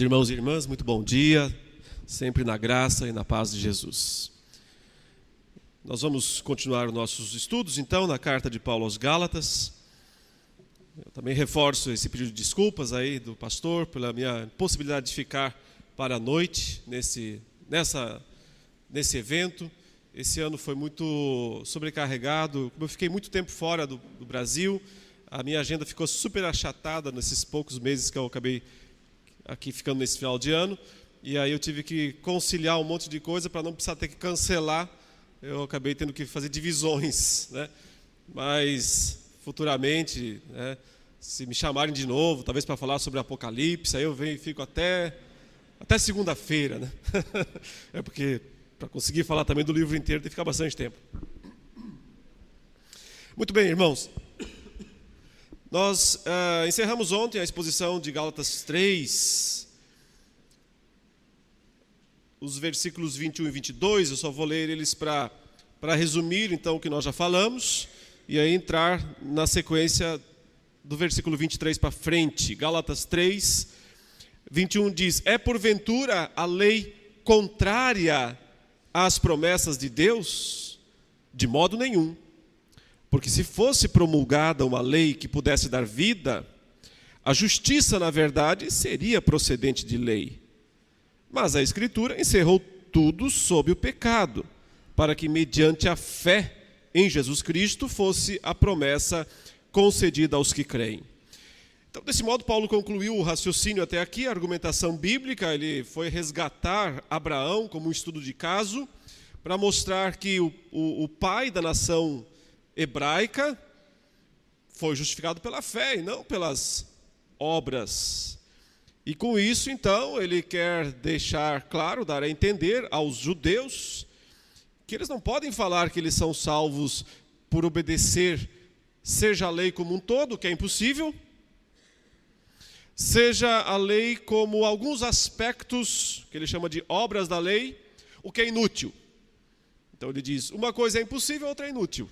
Irmãos e irmãs, muito bom dia, sempre na graça e na paz de Jesus. Nós vamos continuar nossos estudos, então, na carta de Paulo aos Gálatas. Eu também reforço esse pedido de desculpas aí do pastor pela minha impossibilidade de ficar para a noite nesse evento. Esse ano foi muito sobrecarregado, como eu fiquei muito tempo fora do Brasil, a minha agenda ficou super achatada nesses poucos meses que eu acabei aqui ficando nesse final de ano, e aí eu tive que conciliar um monte de coisa para não precisar ter que cancelar. Eu acabei tendo que fazer divisões, né? Mas futuramente, né, se me chamarem de novo, talvez para falar sobre Apocalipse, aí eu venho e fico até segunda-feira, né? É porque para conseguir falar também do livro inteiro tem que ficar bastante tempo. Muito bem, irmãos. Nós encerramos ontem a exposição de Gálatas 3, os versículos 21 e 22, eu só vou ler eles para resumir então o que nós já falamos, e aí entrar na sequência do versículo 23 para frente. Gálatas 3, 21 diz: é porventura a lei contrária às promessas de Deus? De modo nenhum. Porque se fosse promulgada uma lei que pudesse dar vida, a justiça, na verdade, seria procedente de lei. Mas a Escritura encerrou tudo sob o pecado, para que, mediante a fé em Jesus Cristo, fosse a promessa concedida aos que creem. Então, desse modo, Paulo concluiu o raciocínio até aqui, a argumentação bíblica. Ele foi resgatar Abraão como um estudo de caso, para mostrar que o pai da nação hebraica foi justificado pela fé e não pelas obras. E com isso, então, ele quer deixar claro, dar a entender aos judeus que eles não podem falar que eles são salvos por obedecer, seja a lei como um todo, que é impossível, seja a lei como alguns aspectos, que ele chama de obras da lei, o que é inútil. Então ele diz, uma coisa é impossível, outra é inútil.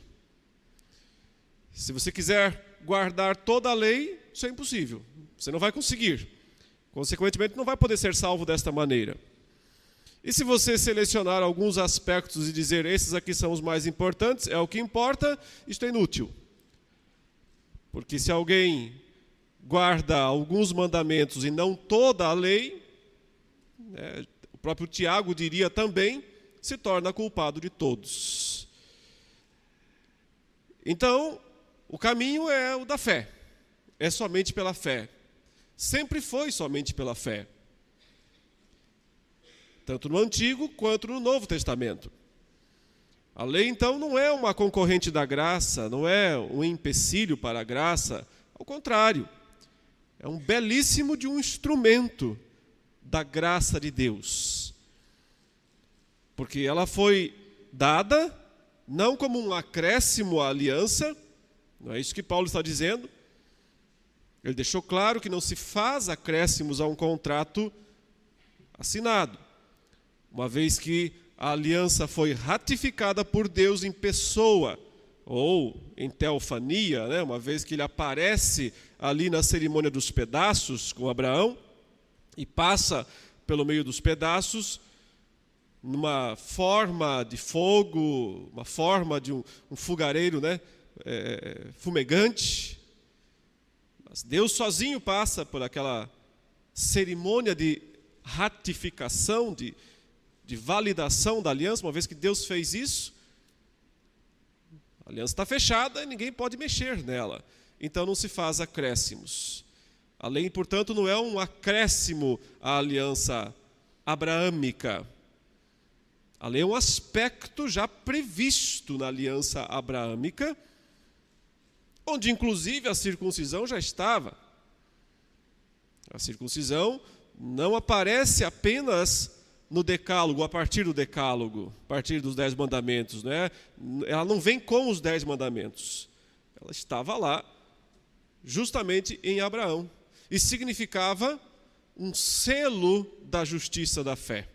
Se você quiser guardar toda a lei, isso é impossível. Você não vai conseguir. Consequentemente, não vai poder ser salvo desta maneira. E se você selecionar alguns aspectos e dizer, esses aqui são os mais importantes, é o que importa, isto é inútil. Porque se alguém guarda alguns mandamentos e não toda a lei, o próprio Tiago diria também, se torna culpado de todos. Então, o caminho é o da fé, é somente pela fé. Sempre foi somente pela fé. Tanto no Antigo quanto no Novo Testamento. A lei, então, não é uma concorrente da graça, não é um empecilho para a graça. Ao contrário, é um belíssimo de um instrumento da graça de Deus. Porque ela foi dada não como um acréscimo à aliança. Não é isso que Paulo está dizendo. Ele deixou claro que não se faz acréscimos a um contrato assinado, uma vez que a aliança foi ratificada por Deus em pessoa, ou em teofania, né? Uma vez que ele aparece ali na cerimônia dos pedaços com Abraão, e passa pelo meio dos pedaços, numa forma de fogo, uma forma de um fogareiro, né? Fumegante. Mas Deus sozinho passa por aquela cerimônia de ratificação, de validação da aliança. Uma vez que Deus fez isso, a aliança está fechada e ninguém pode mexer nela. Então não se faz acréscimos. A lei, portanto, não é um acréscimo à aliança abraâmica. A lei é um aspecto já previsto na aliança abraâmica, onde inclusive a circuncisão já estava. A circuncisão não aparece apenas no decálogo, a partir do decálogo, a partir dos 10 mandamentos, né? Ela não vem com os 10 mandamentos. Ela estava lá, justamente em Abraão. E significava um selo da justiça da fé.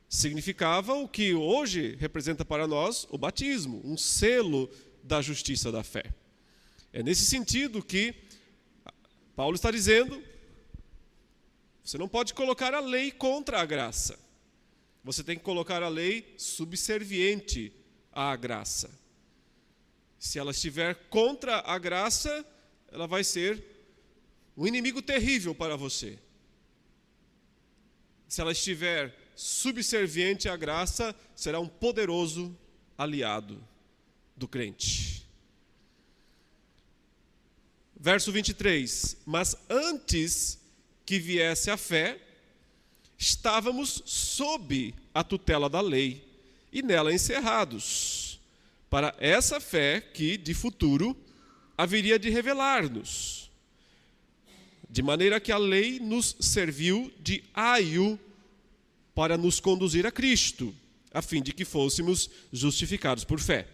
Significava o que hoje representa para nós o batismo, um selo da justiça da fé. É nesse sentido que Paulo está dizendo Você não pode colocar a lei contra a graça. Você tem que colocar a lei subserviente à graça. Se ela estiver contra a graça, ela vai ser um inimigo terrível para você. Se ela estiver subserviente à graça, será um poderoso aliado do crente. Verso 23. Mas antes que viesse a fé, estávamos sob a tutela da lei e nela encerrados, para essa fé que, de futuro, haveria de revelar-nos. De maneira que a lei nos serviu de aio para nos conduzir a Cristo, a fim de que fôssemos justificados por fé.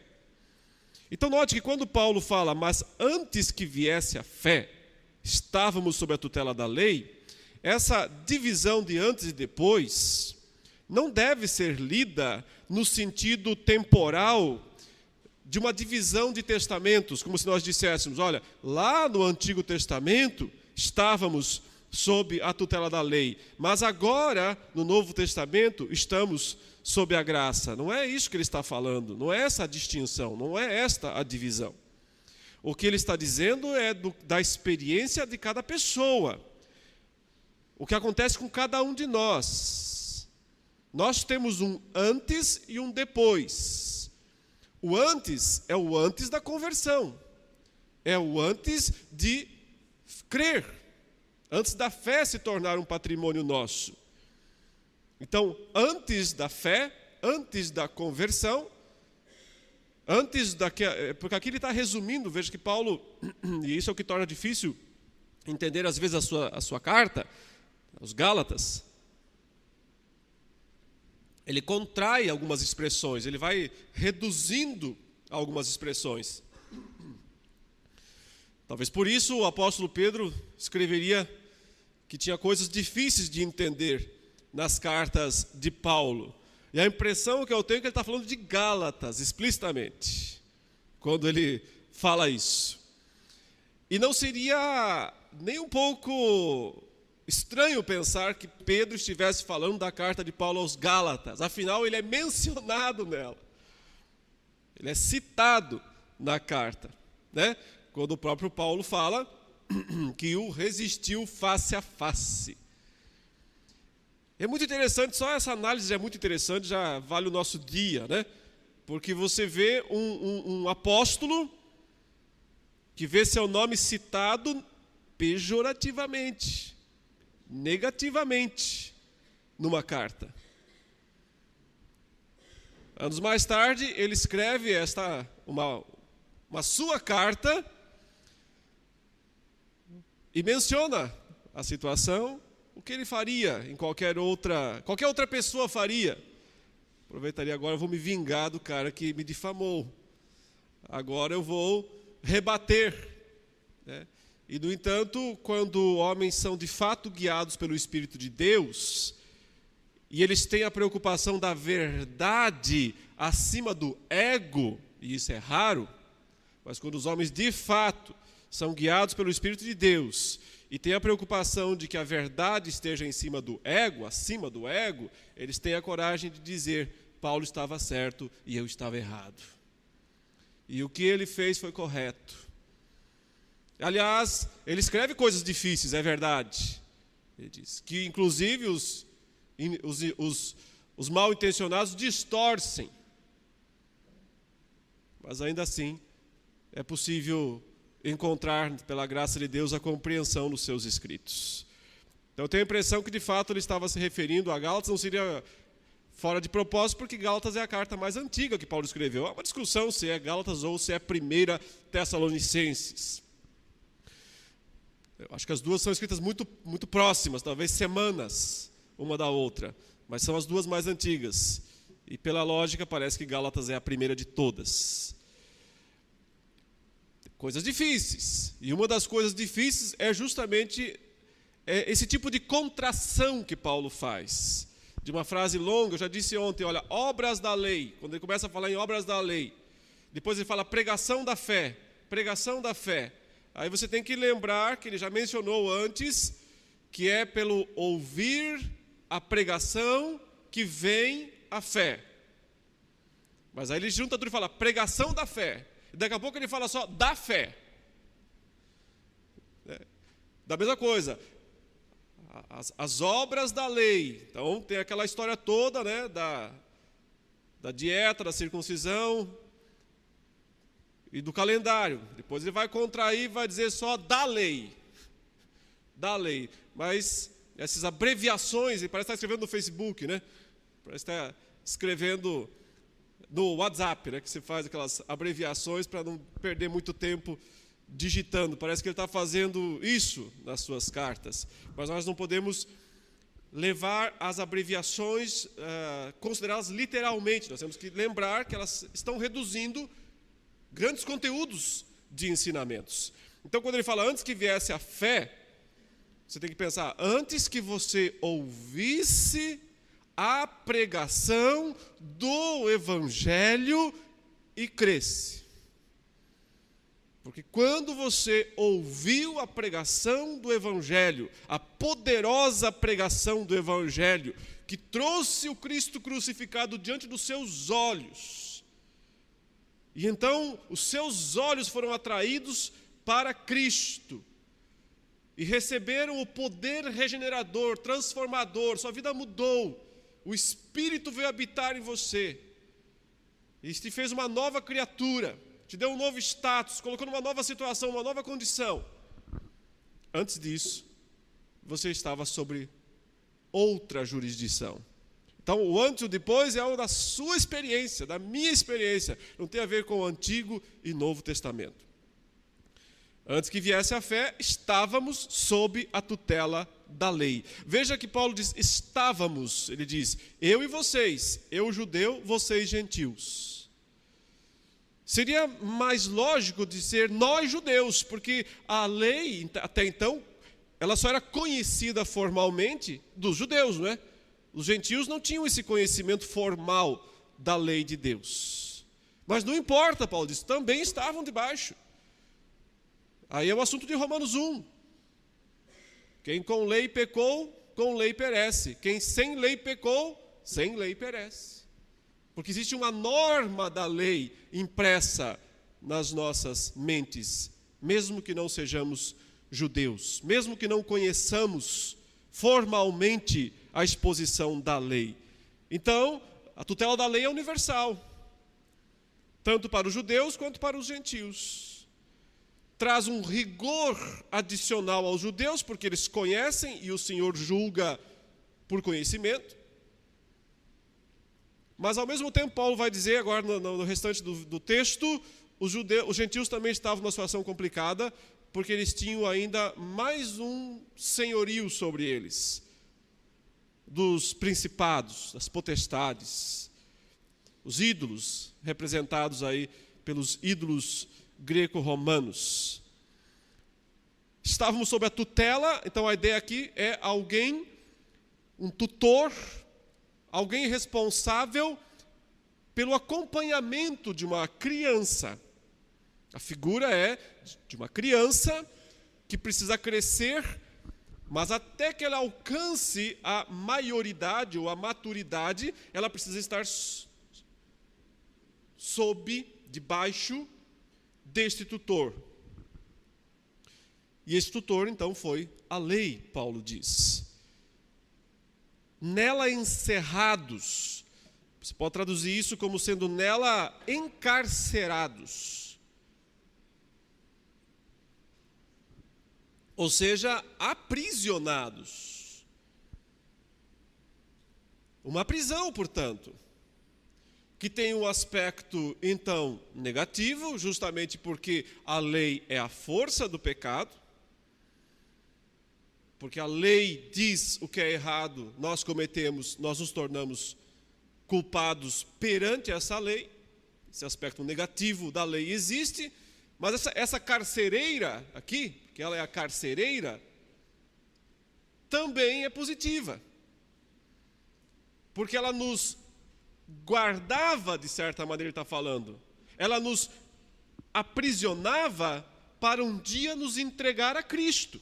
Então note que quando Paulo fala, mas antes que viesse a fé, estávamos sob a tutela da lei, essa divisão de antes e depois não deve ser lida no sentido temporal de uma divisão de testamentos, como se nós disséssemos, olha, lá no Antigo Testamento estávamos sob a tutela da lei, mas agora, no Novo Testamento, estamos sob a graça. Não é isso que ele está falando, não é essa a distinção, não é esta a divisão. O que ele está dizendo é da experiência de cada pessoa. O que acontece com cada um de nós. Nós temos um antes e um depois. O antes é o antes da conversão. É o antes de crer. Antes da fé se tornar um patrimônio nosso. Então, antes da fé, antes da conversão, porque aqui ele está resumindo, veja que Paulo, e isso é o que torna difícil entender às vezes a sua carta, aos Gálatas, ele contrai algumas expressões, ele vai reduzindo algumas expressões. Talvez por isso o apóstolo Pedro escreveria que tinha coisas difíceis de entender nas cartas de Paulo. E a impressão que eu tenho é que ele está falando de Gálatas, explicitamente, quando ele fala isso. E não seria nem um pouco estranho pensar que Pedro estivesse falando da carta de Paulo aos Gálatas. Afinal, ele é mencionado nela. Ele é citado na carta, né? Quando o próprio Paulo fala que o resistiu face a face. É muito interessante, só essa análise é muito interessante, já vale o nosso dia, né? Porque você vê um apóstolo que vê seu nome citado pejorativamente, negativamente, numa carta. Anos mais tarde, ele escreve uma sua carta e menciona a situação, o que ele faria em qualquer outra pessoa faria. Aproveitaria agora, eu vou me vingar do cara que me difamou. Agora eu vou rebater, né? E, no entanto, quando homens são de fato guiados pelo Espírito de Deus, e eles têm a preocupação da verdade acima do ego, e isso é raro, mas quando os homens de fato são guiados pelo Espírito de Deus, e têm a preocupação de que a verdade esteja em cima do ego, acima do ego, eles têm a coragem de dizer, Paulo estava certo e eu estava errado. E o que ele fez foi correto. Aliás, ele escreve coisas difíceis, é verdade. Ele diz que, inclusive, os mal intencionados distorcem. Mas ainda assim, é possível encontrar, pela graça de Deus, a compreensão nos seus escritos. Então eu tenho a impressão que de fato ele estava se referindo a Gálatas, não seria fora de propósito, porque Gálatas é a carta mais antiga que Paulo escreveu. Há uma discussão se é Gálatas ou se é 1 Tessalonicenses. Eu acho que as duas são escritas muito, muito próximas, talvez semanas uma da outra, mas são as duas mais antigas. E pela lógica parece que Gálatas é a primeira de todas. Coisas difíceis. E uma das coisas difíceis é justamente esse tipo de contração que Paulo faz. De uma frase longa, eu já disse ontem, olha, obras da lei. Quando ele começa a falar em obras da lei, depois ele fala pregação da fé, pregação da fé. Aí você tem que lembrar que ele já mencionou antes que é pelo ouvir a pregação que vem a fé. Mas aí ele junta tudo e fala pregação da fé. E daqui a pouco ele fala só da fé. Da mesma coisa, as obras da lei. Então tem aquela história toda, né, da dieta, da circuncisão e do calendário. Depois ele vai contrair, vai dizer só da lei. Da lei. Mas essas abreviações, ele parece estar escrevendo no Facebook, né? Parece estar escrevendo no WhatsApp, né? Que você faz aquelas abreviações para não perder muito tempo digitando. Parece que ele está fazendo isso nas suas cartas. Mas nós não podemos levar as abreviações, considerá-las literalmente. Nós temos que lembrar que elas estão reduzindo grandes conteúdos de ensinamentos. Então, quando ele fala antes que viesse a fé, você tem que pensar, antes que você ouvisse a pregação do Evangelho e cresce. Porque quando você ouviu a pregação do Evangelho, a poderosa pregação do Evangelho, que trouxe o Cristo crucificado diante dos seus olhos, e então os seus olhos foram atraídos para Cristo, e receberam o poder regenerador, transformador, sua vida mudou, o Espírito veio habitar em você, e te fez uma nova criatura, te deu um novo status, colocou numa nova situação, uma nova condição. Antes disso, você estava sobre outra jurisdição. Então, o antes e o depois é algo da sua experiência, da minha experiência. Não tem a ver com o Antigo e Novo Testamento. Antes que viesse a fé, estávamos sob a tutela da lei. Veja que Paulo diz, estávamos, ele diz, eu e vocês, eu judeu, vocês gentios. Seria mais lógico dizer nós judeus, porque a lei, até então, ela só era conhecida formalmente dos judeus, não é? Os gentios não tinham esse conhecimento formal da lei de Deus. Mas não importa, Paulo diz, também estavam debaixo. Aí é o assunto de Romanos 1. Quem com lei pecou, com lei perece. Quem sem lei pecou, sem lei perece. Porque existe uma norma da lei impressa nas nossas mentes, mesmo que não sejamos judeus, mesmo que não conheçamos formalmente a exposição da lei. Então, a tutela da lei é universal, tanto para os judeus quanto para os gentios. Traz um rigor adicional aos judeus, porque eles conhecem e o Senhor julga por conhecimento. Mas ao mesmo tempo, Paulo vai dizer agora no restante do texto, os gentios também estavam numa situação complicada, porque eles tinham ainda mais um senhorio sobre eles, dos principados, das potestades, os ídolos, representados aí pelos ídolos greco-romanos. Estávamos sob a tutela, então a ideia aqui é alguém, um tutor, alguém responsável pelo acompanhamento de uma criança. A figura é de uma criança que precisa crescer, mas até que ela alcance a maioridade ou a maturidade, ela precisa estar debaixo deste tutor. E esse tutor, então, foi a lei, Paulo diz. Nela encerrados, você pode traduzir isso como sendo nela encarcerados. Ou seja, aprisionados. Uma prisão, portanto, que tem um aspecto, então, negativo, justamente porque a lei é a força do pecado. Porque a lei diz o que é errado, nós cometemos, nós nos tornamos culpados perante essa lei. Esse aspecto negativo da lei existe, mas essa carcereira aqui, que ela é a carcereira, também é positiva. Porque ela nos guardava, de certa maneira ele está falando, ela nos aprisionava para um dia nos entregar a Cristo.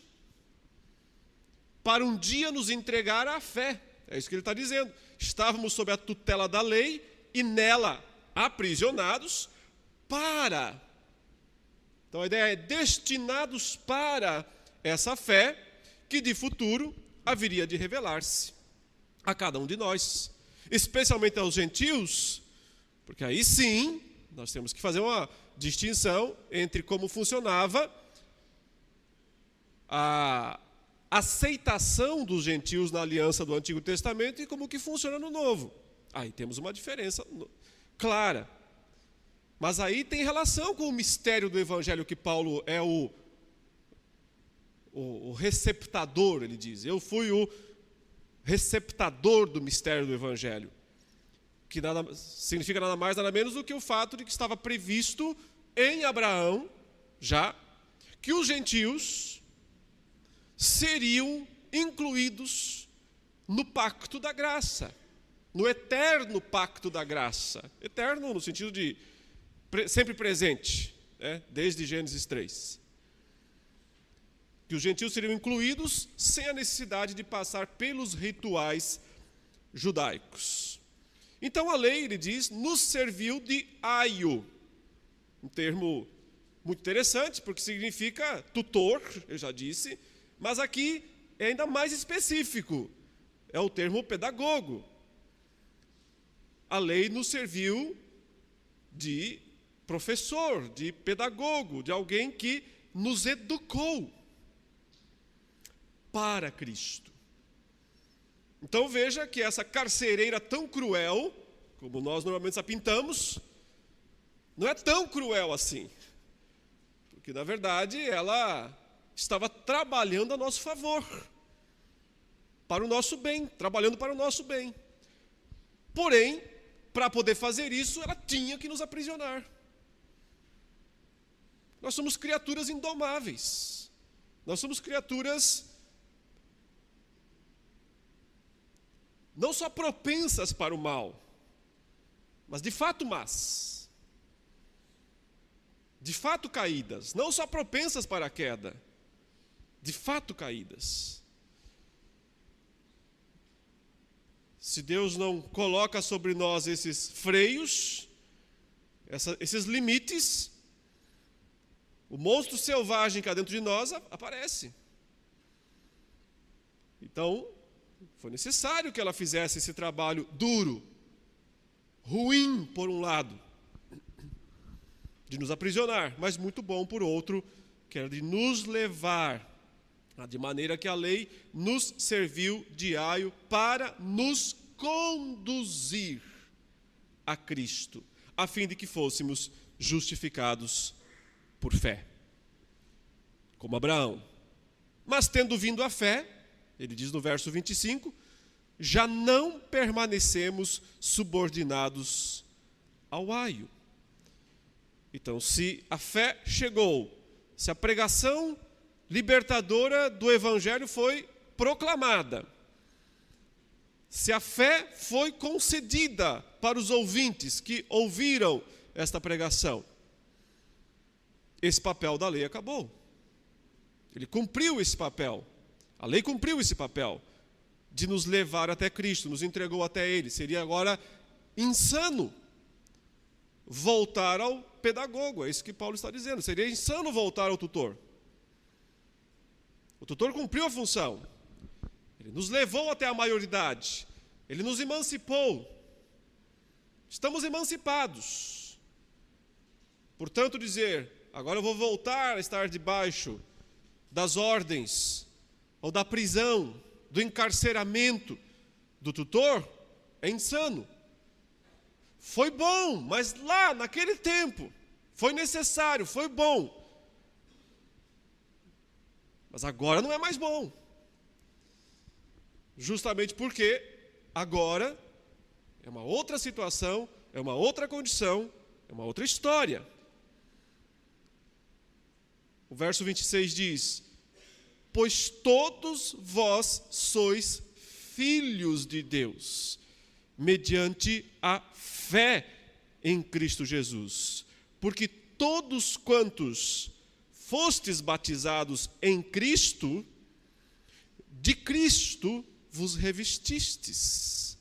para um dia nos entregar à fé. É isso que ele está dizendo. Estávamos sob a tutela da lei e nela aprisionados para. Então a ideia é destinados para essa fé que de futuro haveria de revelar-se a cada um de nós, especialmente aos gentios, porque aí sim nós temos que fazer uma distinção entre como funcionava a aceitação dos gentios na aliança do Antigo Testamento e como que funciona no Novo. Aí temos uma diferença clara. Mas aí tem relação com o mistério do Evangelho, que Paulo é o receptador, ele diz. Eu fui o receptador do mistério do Evangelho. Que significa nada mais, nada menos do que o fato de que estava previsto em Abraão, já, que os gentios seriam incluídos no pacto da graça, no eterno pacto da graça. Eterno no sentido de sempre presente, né? Desde Gênesis 3. Que os gentios seriam incluídos sem a necessidade de passar pelos rituais judaicos. Então a lei, ele diz, nos serviu de aio, um termo muito interessante, porque significa tutor, eu já disse, mas aqui é ainda mais específico, é o termo pedagogo. A lei nos serviu de professor, de pedagogo, de alguém que nos educou para Cristo. Então veja que essa carcereira tão cruel, como nós normalmente a pintamos, não é tão cruel assim. Porque na verdade ela estava trabalhando a nosso favor, para o nosso bem, trabalhando para o nosso bem. Porém, para poder fazer isso, ela tinha que nos aprisionar. Nós somos criaturas indomáveis. Nós somos criaturas não só propensas para o mal, mas de fato más. De fato caídas. Não só propensas para a queda, de fato caídas. Se Deus não coloca sobre nós esses freios, esses limites, o monstro selvagem que há dentro de nós aparece. Então, foi necessário que ela fizesse esse trabalho duro, ruim por um lado, de nos aprisionar, mas muito bom por outro, que era de nos levar, de maneira que a lei nos serviu de aio para nos conduzir a Cristo, a fim de que fôssemos justificados por fé, como Abraão. Mas tendo vindo a fé, ele diz no verso 25, já não permanecemos subordinados ao aio. Então, se a fé chegou, se a pregação libertadora do Evangelho foi proclamada, se a fé foi concedida para os ouvintes que ouviram esta pregação, esse papel da lei acabou. Ele cumpriu esse papel. A lei cumpriu esse papel de nos levar até Cristo, nos entregou até Ele. Seria agora insano voltar ao pedagogo, é isso que Paulo está dizendo. Seria insano voltar ao tutor. O tutor cumpriu a função. Ele nos levou até a maioridade. Ele nos emancipou. Estamos emancipados. Portanto, dizer, agora eu vou voltar a estar debaixo das ordens ou da prisão, do encarceramento do tutor, é insano. Foi bom, mas lá, naquele tempo, foi necessário, foi bom. Mas agora não é mais bom. Justamente porque agora é uma outra situação, é uma outra condição, é uma outra história. O verso 26 diz: pois todos vós sois filhos de Deus, mediante a fé em Cristo Jesus. Porque todos quantos fostes batizados em Cristo, de Cristo vos revestistes.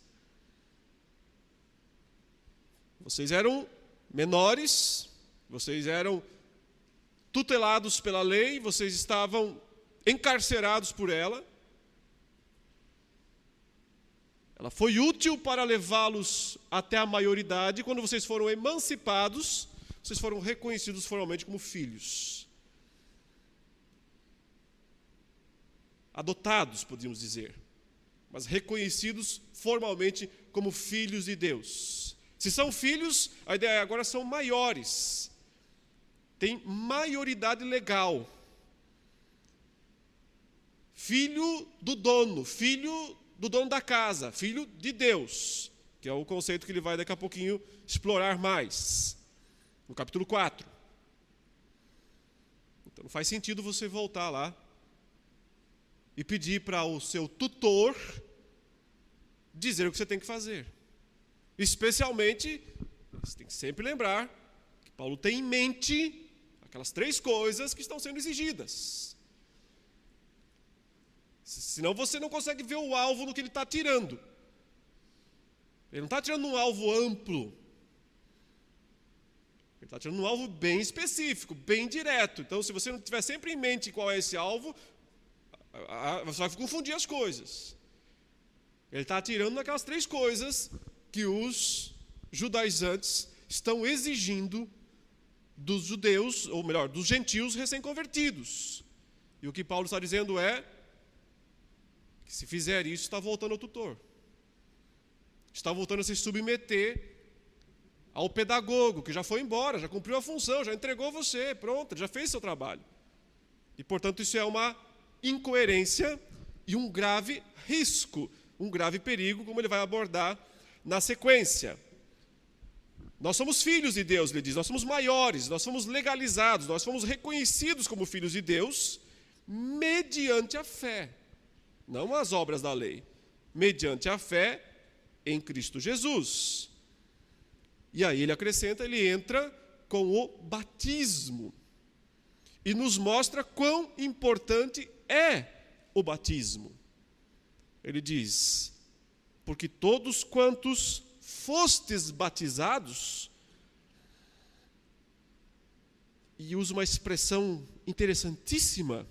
Vocês eram menores, vocês eram tutelados pela lei, vocês estavam encarcerados por ela. Ela foi útil para levá-los até a maioridade. Quando vocês foram emancipados, vocês foram reconhecidos formalmente como filhos. Adotados, podíamos dizer, mas reconhecidos formalmente como filhos de Deus. Se são filhos, a ideia agora são maiores. Tem maioridade legal. Filho do dono, filho do dono da casa, filho de Deus, que é o conceito que ele vai daqui a pouquinho explorar mais, no capítulo 4. Então não faz sentido você voltar lá e pedir para o seu tutor dizer o que você tem que fazer. Especialmente, você tem que sempre lembrar que Paulo tem em mente aquelas 3 coisas que estão sendo exigidas. Senão você não consegue ver o alvo no que ele está atirando. Ele não está atirando num alvo amplo. Ele está atirando num alvo bem específico, bem direto. Então, se você não tiver sempre em mente qual é esse alvo, você vai confundir as coisas. Ele está atirando naquelas 3 coisas que os judaizantes estão exigindo dos judeus, ou melhor, dos gentios recém-convertidos. E o que Paulo está dizendo é que se fizer isso, está voltando ao tutor. Está voltando a se submeter ao pedagogo, que já foi embora, já cumpriu a função, já entregou você, pronto, já fez seu trabalho. E, portanto, isso é uma incoerência e um grave risco, um grave perigo, como ele vai abordar na sequência. Nós somos filhos de Deus, ele diz, nós somos maiores, nós somos legalizados, nós fomos reconhecidos como filhos de Deus mediante a fé. Não as obras da lei, mediante a fé em Cristo Jesus. E aí ele acrescenta, ele entra com o batismo e nos mostra quão importante é o batismo. Ele diz, porque todos quantos fostes batizados, e usa uma expressão interessantíssima,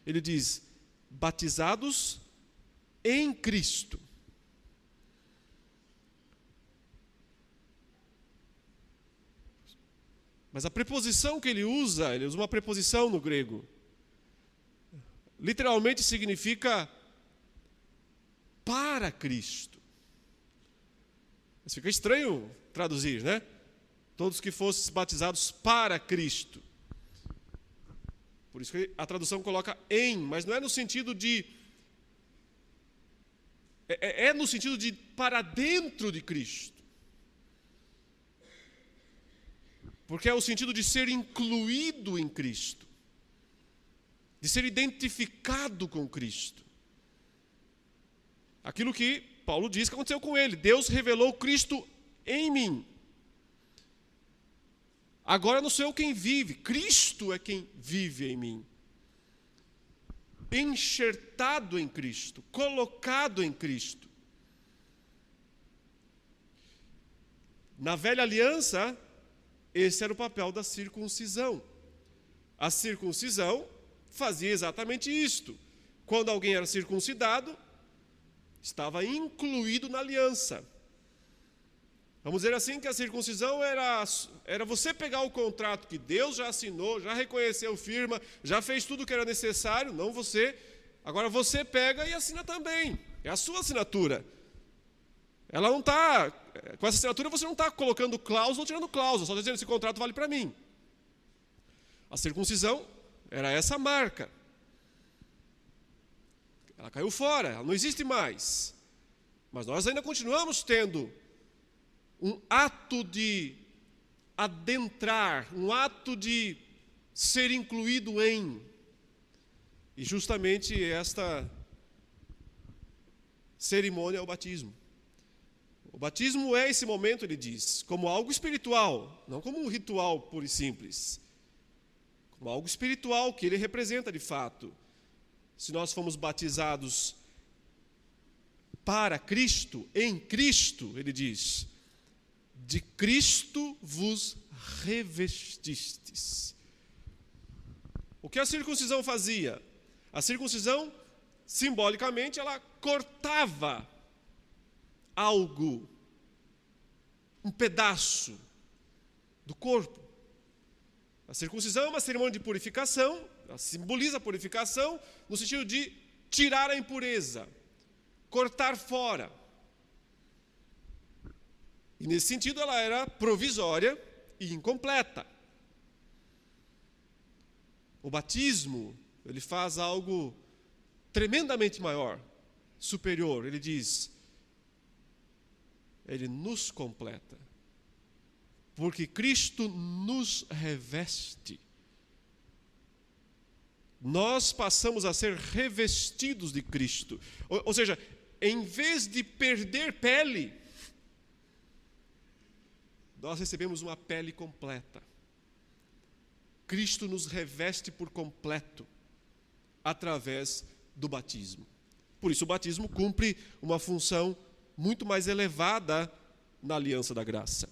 ele diz, batizados em Cristo. Mas a preposição que ele usa uma preposição no grego. Literalmente significa para Cristo. Mas fica estranho traduzir, né? Todos que fossem batizados para Cristo. Por isso que a tradução coloca em, mas não é no sentido de... É no sentido de para dentro de Cristo. Porque é o sentido de ser incluído em Cristo. De ser identificado com Cristo. Aquilo que Paulo diz que aconteceu com ele. Deus revelou Cristo em mim. Agora não sou eu quem vive, Cristo é quem vive em mim. Enxertado em Cristo, colocado em Cristo. Na velha aliança, esse era o papel da circuncisão. A circuncisão fazia exatamente isto. Quando alguém era circuncidado, estava incluído na aliança. Vamos dizer assim que a circuncisão era você pegar o contrato que Deus já assinou, já reconheceu firma, já fez tudo o que era necessário, não você. Agora você pega e assina também. É a sua assinatura. Ela não está... Com essa assinatura você não está colocando cláusula ou tirando cláusula, só está dizendo esse contrato vale para mim. A circuncisão era essa marca. Ela caiu fora, ela não existe mais. Mas nós ainda continuamos tendo um ato de adentrar, um ato de ser incluído em. E justamente esta cerimônia é o batismo. O batismo é esse momento, ele diz, como algo espiritual, não como um ritual puro e simples. Como algo espiritual que ele representa de fato. se nós fomos batizados para Cristo, em Cristo, ele diz, de Cristo vos revestistes. O que a circuncisão fazia? A circuncisão, simbolicamente, ela cortava algo, um pedaço do corpo. A circuncisão é uma cerimônia de purificação, ela simboliza a purificação no sentido de tirar a impureza, cortar fora. E nesse sentido ela era provisória e incompleta. O batismo, ele faz algo tremendamente maior, superior. Ele diz, ele nos completa. Porque Cristo nos reveste. Nós passamos a ser revestidos de Cristo. Ou seja, em vez de perder pele, nós recebemos uma pele completa. Cristo nos reveste por completo através do batismo. Por isso o batismo cumpre uma função muito mais elevada na aliança da graça.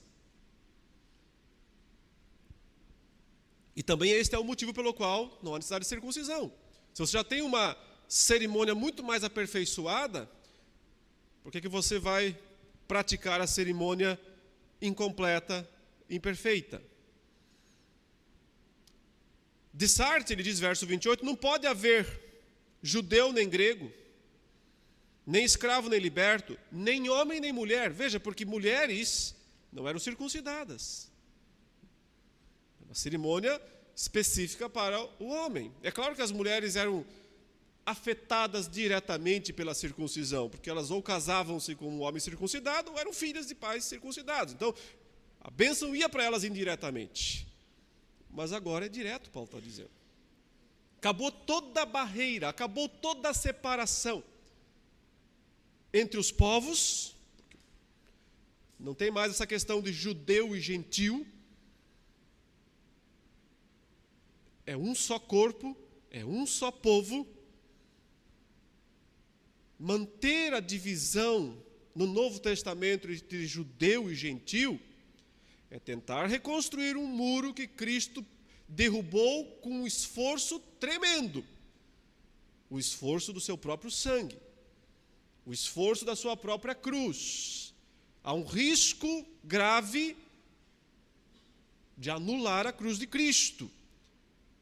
E também este é o motivo pelo qual não há necessidade de circuncisão. Se você já tem uma cerimônia muito mais aperfeiçoada, por que você vai praticar a cerimônia incompleta, imperfeita? De Sartre, ele diz, verso 28, não pode haver judeu nem grego, nem escravo nem liberto, nem homem nem mulher. Veja, porque mulheres não eram circuncidadas. Uma cerimônia específica para o homem. É claro que as mulheres eram afetadas diretamente pela circuncisão, porque elas ou casavam-se com um homem circuncidado ou eram filhas de pais circuncidados. Então, a bênção ia para elas indiretamente. Mas agora é direto, Paulo está dizendo. Acabou toda a barreira, acabou toda a separação entre os povos. Não tem mais essa questão de judeu e gentil. É um só corpo, é um só povo. Manter a divisão no Novo Testamento entre judeu e gentil é tentar reconstruir um muro que Cristo derrubou com um esforço tremendo. O esforço do seu próprio sangue. O esforço da sua própria cruz. Há um risco grave de anular a cruz de Cristo,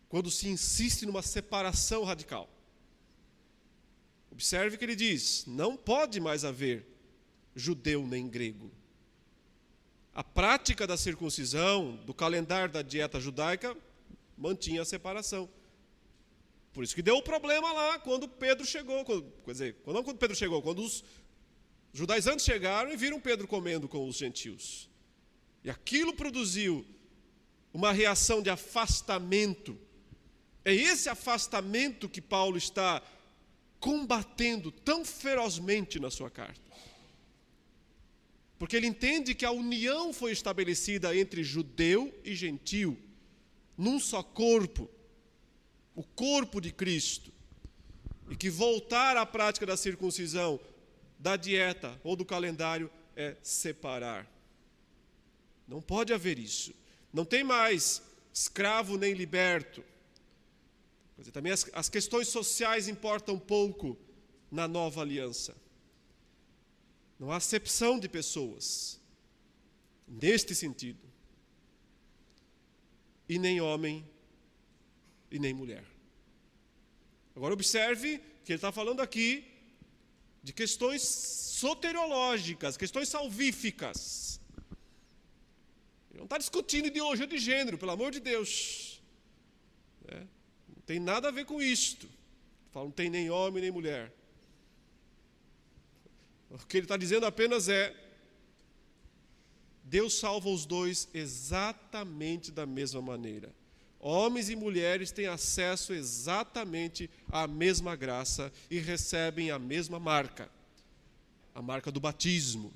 quando se insiste numa separação radical. Observe que ele diz, não pode mais haver judeu nem grego. A prática da circuncisão, do calendário da dieta judaica, mantinha a separação. Por isso que deu o problema lá quando Pedro chegou. Quando Pedro chegou, quando os judaizantes chegaram e viram Pedro comendo com os gentios. E aquilo produziu uma reação de afastamento. É esse afastamento que Paulo está combatendo tão ferozmente na sua carta. Porque ele entende que a união foi estabelecida entre judeu e gentil, num só corpo, o corpo de Cristo. E que voltar à prática da circuncisão, da dieta ou do calendário é separar. Não pode haver isso. Não tem mais escravo nem liberto. Quer dizer, também as questões sociais importam pouco na nova aliança. Não há acepção de pessoas, neste sentido. E nem homem, e nem mulher. Agora observe que ele está falando aqui de questões soteriológicas, questões salvíficas. Ele não está discutindo ideologia de gênero, pelo amor de Deus. Não tem nada a ver com isto. Fala, não tem nem homem, nem mulher. O que ele está dizendo apenas é, Deus salva os dois exatamente da mesma maneira. Homens e mulheres têm acesso exatamente à mesma graça e recebem a mesma marca, a marca do batismo.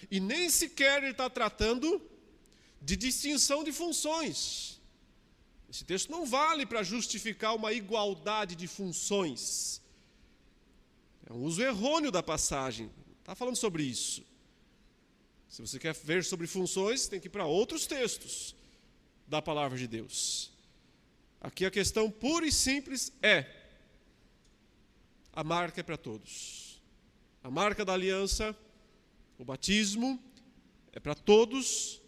E nem sequer ele está tratando de distinção de funções. Esse texto não vale para justificar uma igualdade de funções. É um uso errôneo da passagem. Não está falando sobre isso. Se você quer ver sobre funções, tem que ir para outros textos da palavra de Deus. Aqui a questão pura e simples é: a marca é para todos. A marca da aliança, o batismo, é para todos,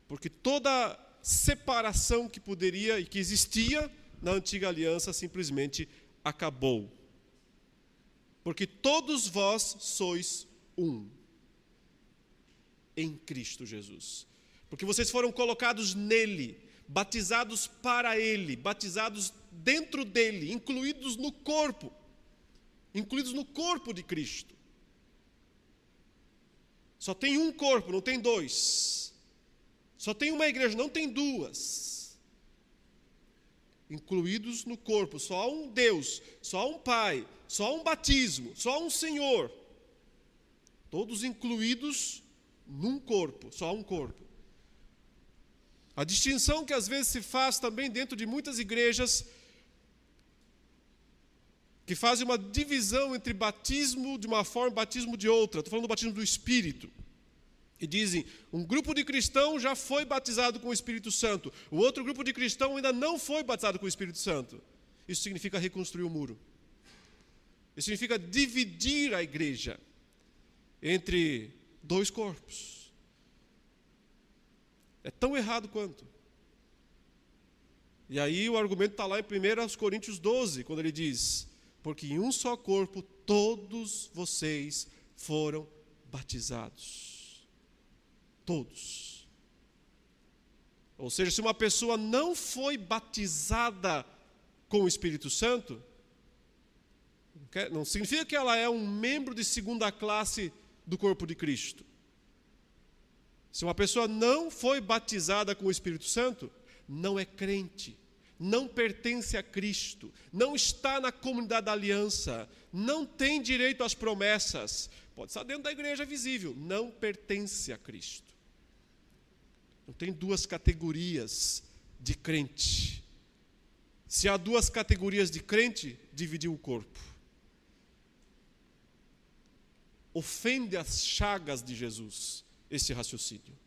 porque toda separação que poderia e que existia na antiga aliança simplesmente acabou. Porque todos vós sois um em Cristo Jesus. Porque vocês foram colocados nele, batizados para ele, batizados dentro dele, incluídos no corpo de Cristo. Só tem um corpo, não tem dois. Só tem uma igreja, não tem duas. Incluídos no corpo, só há um Deus, só há um Pai, só há um batismo, só há um Senhor. Todos incluídos num corpo, só há um corpo. A distinção que às vezes se faz também dentro de muitas igrejas, que fazem uma divisão entre batismo de uma forma e batismo de outra. Estou falando do batismo do Espírito. E dizem, um grupo de cristãos já foi batizado com o Espírito Santo, o outro grupo de cristãos ainda não foi batizado com o Espírito Santo. Isso significa reconstruir o muro. Isso significa dividir a igreja entre dois corpos. É tão errado quanto. E aí o argumento está lá em 1 Coríntios 12, quando ele diz: porque em um só corpo todos vocês foram batizados. Todos. Ou seja, se uma pessoa não foi batizada com o Espírito Santo, não significa que ela é um membro de segunda classe do corpo de Cristo. Se uma pessoa não foi batizada com o Espírito Santo, não é crente, não pertence a Cristo, não está na comunidade da aliança, não tem direito às promessas, pode estar dentro da igreja visível, não pertence a Cristo. Não tem duas categorias de crente. Se há duas categorias de crente, dividiu o corpo. Ofende as chagas de Jesus, esse raciocínio.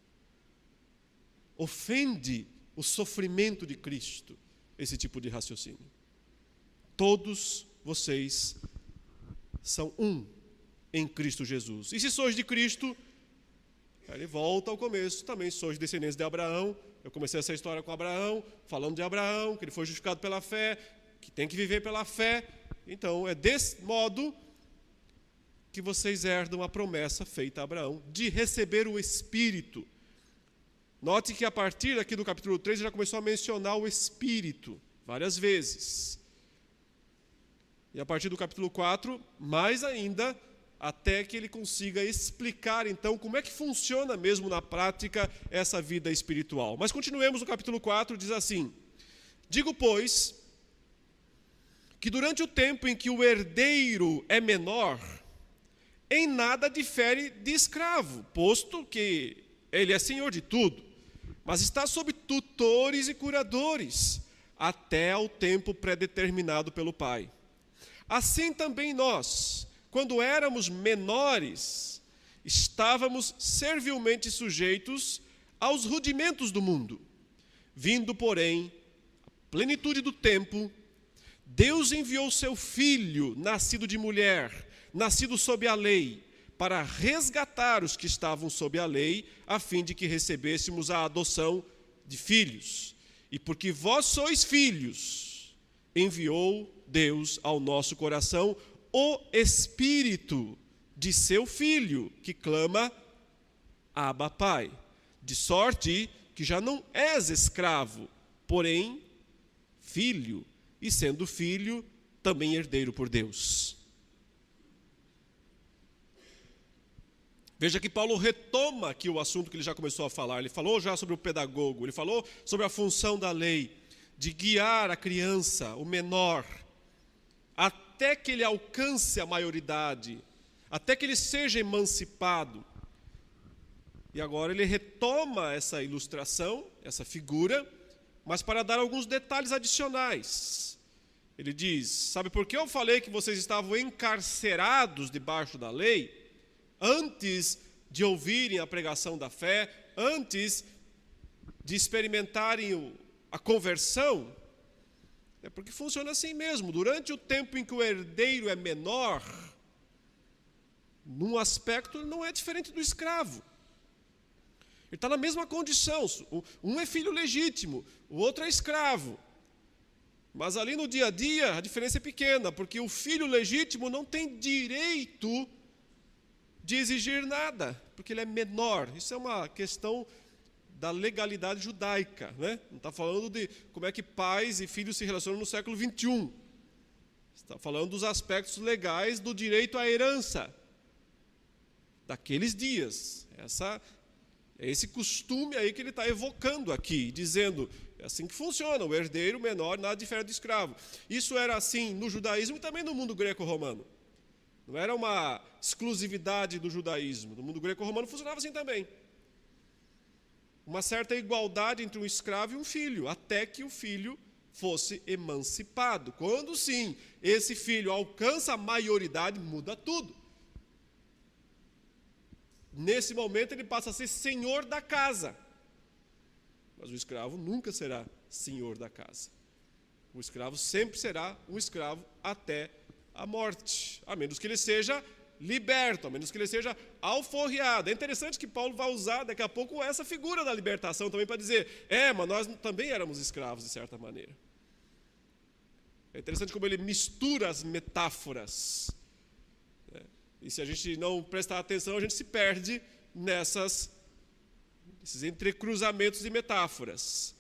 Ofende o sofrimento de Cristo, esse tipo de raciocínio. Todos vocês são um em Cristo Jesus. E se sois de Cristo, ele volta ao começo, também sois descendentes de Abraão. Eu comecei essa história com Abraão, falando de Abraão, que ele foi justificado pela fé, que tem que viver pela fé. Então, é desse modo que vocês herdam a promessa feita a Abraão, de receber o Espírito. Note que a partir aqui do capítulo 3, ele já começou a mencionar o Espírito, várias vezes. E a partir do capítulo 4, mais ainda, até que ele consiga explicar, então, como é que funciona mesmo na prática essa vida espiritual. Mas continuemos no capítulo 4, diz assim: digo, pois, que durante o tempo em que o herdeiro é menor, em nada difere de escravo, posto que ele é senhor de tudo, mas está sob tutores e curadores, até ao tempo predeterminado pelo Pai. Assim também nós, quando éramos menores, estávamos servilmente sujeitos aos rudimentos do mundo. Vindo, porém, a plenitude do tempo, Deus enviou seu Filho, nascido de mulher, nascido sob a lei, para resgatar os que estavam sob a lei, a fim de que recebêssemos a adoção de filhos. E porque vós sois filhos, enviou Deus ao nosso coração o Espírito de seu Filho, que clama, Abba, Pai. De sorte que já não és escravo, porém filho, e sendo filho, também herdeiro por Deus. Veja que Paulo retoma aqui o assunto que ele já começou a falar. Ele falou já sobre o pedagogo, ele falou sobre a função da lei, de guiar a criança, o menor, até que ele alcance a maioridade, até que ele seja emancipado. E agora ele retoma essa ilustração, essa figura, mas para dar alguns detalhes adicionais. Ele diz: sabe por que eu falei que vocês estavam encarcerados debaixo da lei? Antes de ouvirem a pregação da fé, antes de experimentarem a conversão, é porque funciona assim mesmo. Durante o tempo em que o herdeiro é menor, num aspecto ele não é diferente do escravo. Ele está na mesma condição. Um é filho legítimo, o outro é escravo. Mas ali no dia a dia a diferença é pequena, porque o filho legítimo não tem direito de exigir nada, porque ele é menor. Isso é uma questão da legalidade judaica, né? Não está falando de como é que pais e filhos se relacionam no século 21. Está falando dos aspectos legais do direito à herança daqueles dias. É esse costume aí que ele está evocando aqui, dizendo: é assim que funciona, o herdeiro menor nada difere do escravo. Isso era assim no judaísmo e também no mundo greco-romano. Não era uma exclusividade do judaísmo. No mundo greco-romano funcionava assim também. Uma certa igualdade entre um escravo e um filho, até que o filho fosse emancipado. Quando sim, esse filho alcança a maioridade, muda tudo. Nesse momento ele passa a ser senhor da casa. Mas o escravo nunca será senhor da casa. O escravo sempre será um escravo até a morte, a menos que ele seja liberto, a menos que ele seja alforriado. É interessante que Paulo vai usar daqui a pouco essa figura da libertação também para dizer: mas nós também éramos escravos de certa maneira. É interessante como ele mistura as metáforas. E se a gente não prestar atenção, a gente se perde nesses entrecruzamentos de metáforas.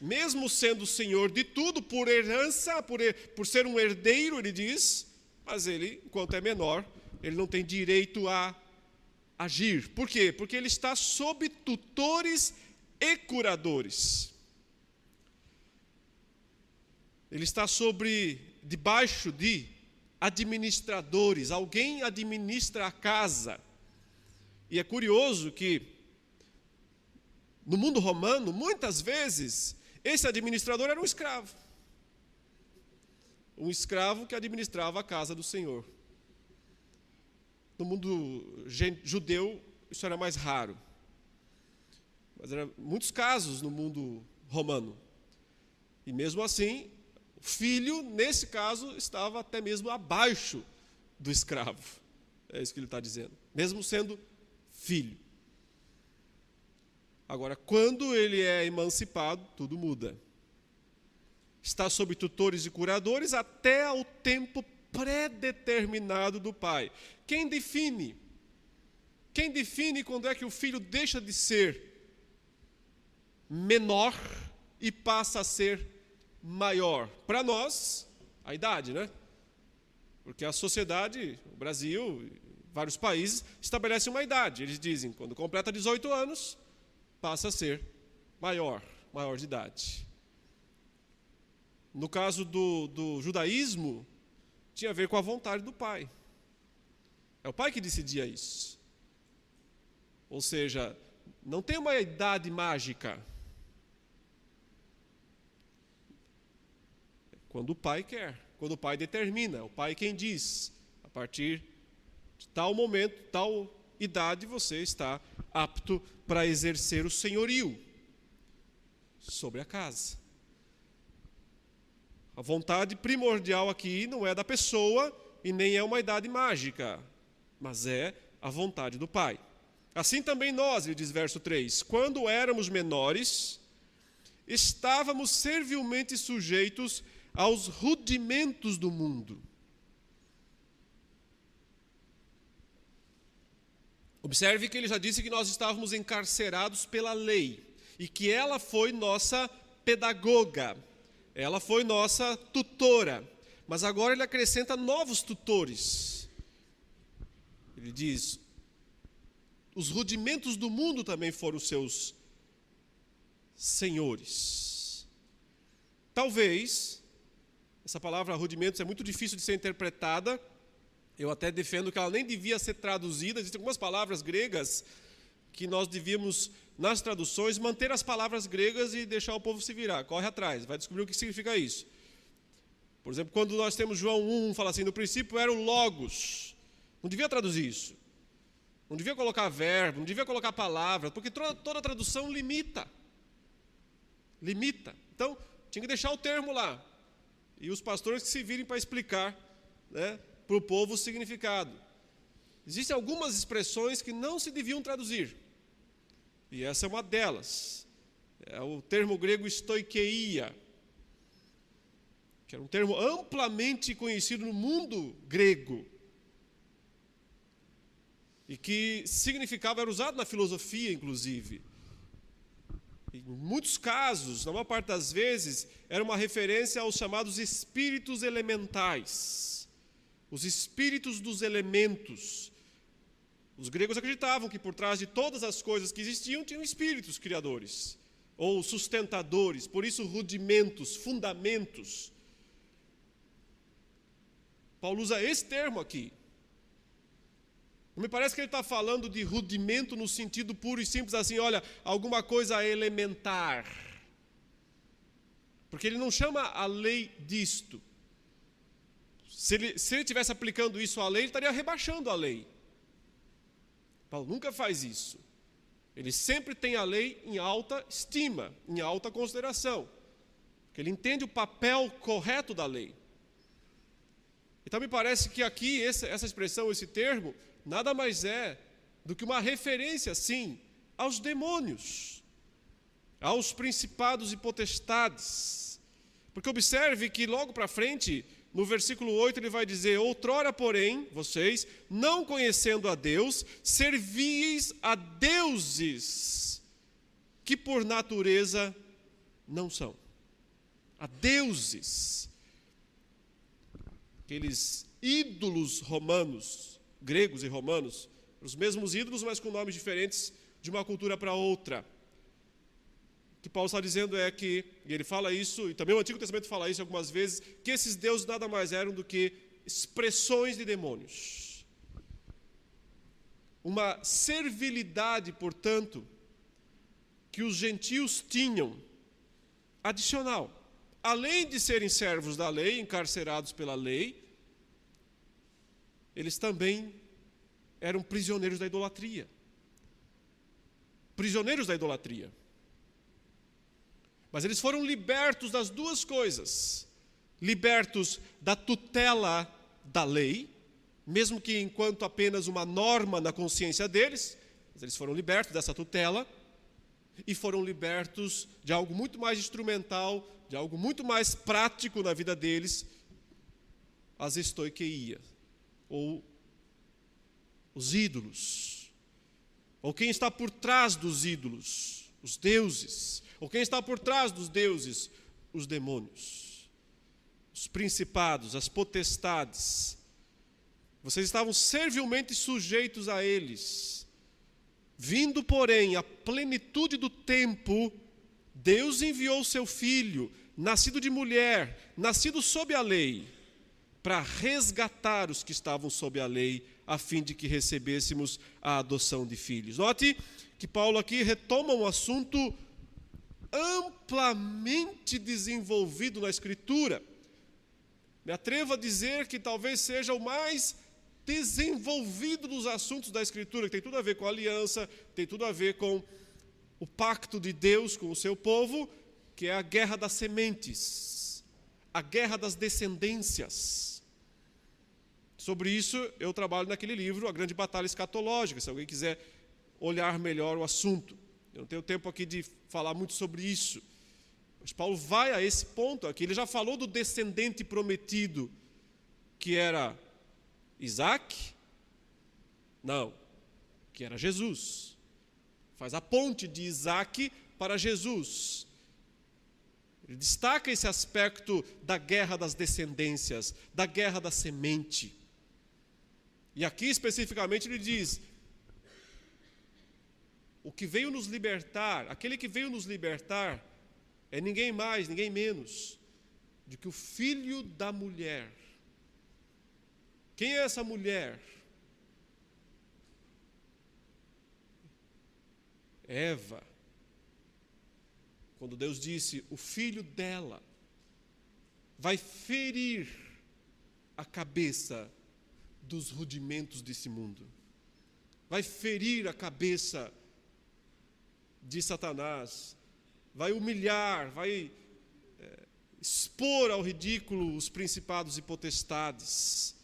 Mesmo sendo senhor de tudo, por herança, por ser um herdeiro, ele diz, mas ele, enquanto é menor, ele não tem direito a agir. Por quê? Porque ele está sob tutores e curadores. Ele está debaixo de administradores. Alguém administra a casa. E é curioso que, no mundo romano, muitas vezes, esse administrador era um escravo. Um escravo que administrava a casa do Senhor. No mundo judeu, isso era mais raro. Mas eram muitos casos no mundo romano. E mesmo assim, o filho, nesse caso, estava até mesmo abaixo do escravo. É isso que ele está dizendo. Mesmo sendo filho. Agora, quando ele é emancipado, tudo muda. Está sob tutores e curadores até ao tempo pré-determinado do pai. Quem define quando é que o filho deixa de ser menor e passa a ser maior? Para nós, a idade, né? Porque a sociedade, o Brasil, vários países, estabelecem uma idade. Eles dizem, quando completa 18 anos, passa a ser maior de idade. No caso do judaísmo, tinha a ver com a vontade do pai. É o pai que decidia isso. Ou seja, não tem uma idade mágica. Quando o pai quer, quando o pai determina, o pai quem diz, a partir de tal momento, tal idade, você está apto para exercer o senhorio sobre a casa. A vontade primordial aqui não é da pessoa e nem é uma idade mágica, mas é a vontade do Pai. Assim também nós, ele diz verso 3, quando éramos menores, estávamos servilmente sujeitos aos rudimentos do mundo. Observe que ele já disse que nós estávamos encarcerados pela lei e que ela foi nossa pedagoga, ela foi nossa tutora, mas agora ele acrescenta novos tutores. Ele diz, os rudimentos do mundo também foram seus senhores. Talvez, essa palavra rudimentos é muito difícil de ser interpretada, eu até defendo que ela nem devia ser traduzida. Existem algumas palavras gregas que nós devíamos nas traduções, manter as palavras gregas e deixar o povo se virar. Corre atrás, vai descobrir o que significa isso. Por exemplo, quando nós temos João 1, fala assim, no princípio era o Logos. Não devia traduzir isso. Não devia colocar verbo, não devia colocar palavra, porque toda tradução limita. Limita. Então, tinha que deixar o termo lá. E os pastores que se virem para explicar, né, para o povo o significado. Existem algumas expressões que não se deviam traduzir. E essa é uma delas. É o termo grego stoikeia, que era um termo amplamente conhecido no mundo grego. E que significava, era usado na filosofia, inclusive. Em muitos casos, na maior parte das vezes, era uma referência aos chamados espíritos elementais. Os espíritos dos elementos. Os gregos acreditavam que por trás de todas as coisas que existiam, tinham espíritos criadores, ou sustentadores, por isso rudimentos, fundamentos. Paulo usa esse termo aqui. Não me parece que ele está falando de rudimento no sentido puro e simples assim, olha, alguma coisa elementar. Porque ele não chama a lei disto. Se ele estivesse aplicando isso à lei, ele estaria rebaixando a lei. Paulo nunca faz isso. Ele sempre tem a lei em alta estima, em alta consideração. Porque ele entende o papel correto da lei. Então me parece que aqui essa expressão, esse termo, nada mais é do que uma referência, sim, aos demônios, aos principados e potestades. Porque observe que logo para frente, no versículo 8, ele vai dizer, outrora, porém, vocês, não conhecendo a Deus, servíeis a deuses que por natureza não são. A deuses. Aqueles ídolos romanos, gregos e romanos, os mesmos ídolos, mas com nomes diferentes de uma cultura para outra. O que Paulo está dizendo é que, e ele fala isso, e também o Antigo Testamento fala isso algumas vezes, que esses deuses nada mais eram do que expressões de demônios. Uma servilidade, portanto, que os gentios tinham, adicional. Além de serem servos da lei, encarcerados pela lei, eles também eram prisioneiros da idolatria. Prisioneiros da idolatria. Mas eles foram libertos das duas coisas. Libertos da tutela da lei, mesmo que enquanto apenas uma norma na consciência deles, mas eles foram libertos dessa tutela, e foram libertos de algo muito mais instrumental, de algo muito mais prático na vida deles, as estoiqueias, ou os ídolos, ou quem está por trás dos ídolos, os deuses, ou quem está por trás dos deuses, os demônios, os principados, as potestades. Vocês estavam servilmente sujeitos a eles. Vindo, porém, a plenitude do tempo, Deus enviou o seu Filho, nascido de mulher, nascido sob a lei, para resgatar os que estavam sob a lei, a fim de que recebêssemos a adoção de filhos. Note que Paulo aqui retoma um assunto amplamente desenvolvido na Escritura. Me atrevo a dizer que talvez seja o mais desenvolvido dos assuntos da Escritura, que tem tudo a ver com a aliança, tem tudo a ver com o pacto de Deus com o seu povo, que é a guerra das sementes, a guerra das descendências. Sobre isso eu trabalho naquele livro, A Grande Batalha Escatológica, se alguém quiser olhar melhor o assunto. Eu não tenho tempo aqui de falar muito sobre isso. Mas Paulo vai a esse ponto aqui, ele já falou do descendente prometido, que era Isaac? Não, que era Jesus. Faz a ponte de Isaac para Jesus. Ele destaca esse aspecto da guerra das descendências, da guerra da semente. E aqui especificamente ele diz, o que veio nos libertar, aquele que veio nos libertar, é ninguém mais, ninguém menos, do que o filho da mulher. Quem é essa mulher? Eva, quando Deus disse, o filho dela vai ferir a cabeça dos rudimentos desse mundo, vai ferir a cabeça de Satanás, vai humilhar, vai expor ao ridículo os principados e potestades.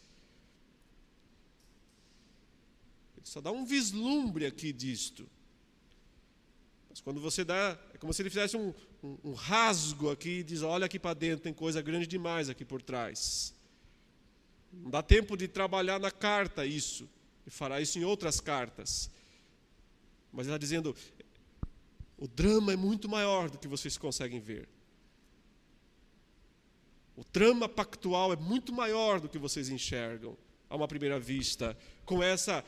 Ele só dá um vislumbre aqui disto. Mas quando você dá, é como se ele fizesse um rasgo aqui e diz, olha aqui para dentro, tem coisa grande demais aqui por trás. Não dá tempo de trabalhar na carta isso, e fará isso em outras cartas. Mas ele está dizendo, o drama é muito maior do que vocês conseguem ver. O drama pactual é muito maior do que vocês enxergam, a uma primeira vista, com essa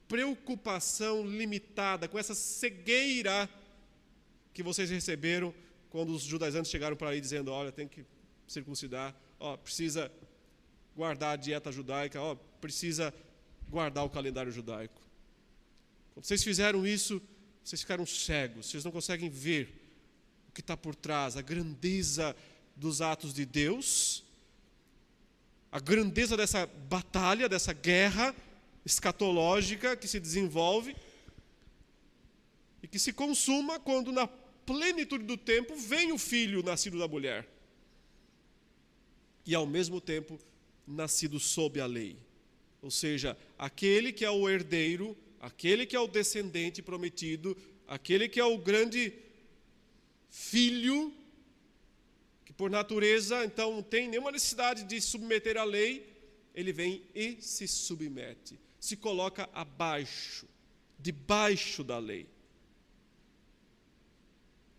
preocupação limitada, com essa cegueira que vocês receberam quando os judaizantes chegaram para aí dizendo, olha, tem que circuncidar, precisa guardar a dieta judaica, precisa guardar o calendário judaico. Quando vocês fizeram isso, vocês ficaram cegos, vocês não conseguem ver o que está por trás, a grandeza dos atos de Deus, a grandeza dessa batalha, dessa guerra escatológica que se desenvolve e que se consuma quando na plenitude do tempo vem o filho nascido da mulher e ao mesmo tempo nascido sob a lei, ou seja, aquele que é o herdeiro, aquele que é o descendente prometido, aquele que é o grande filho, que por natureza então não tem nenhuma necessidade de submeter à lei, ele vem e se submete, se coloca abaixo, debaixo da lei,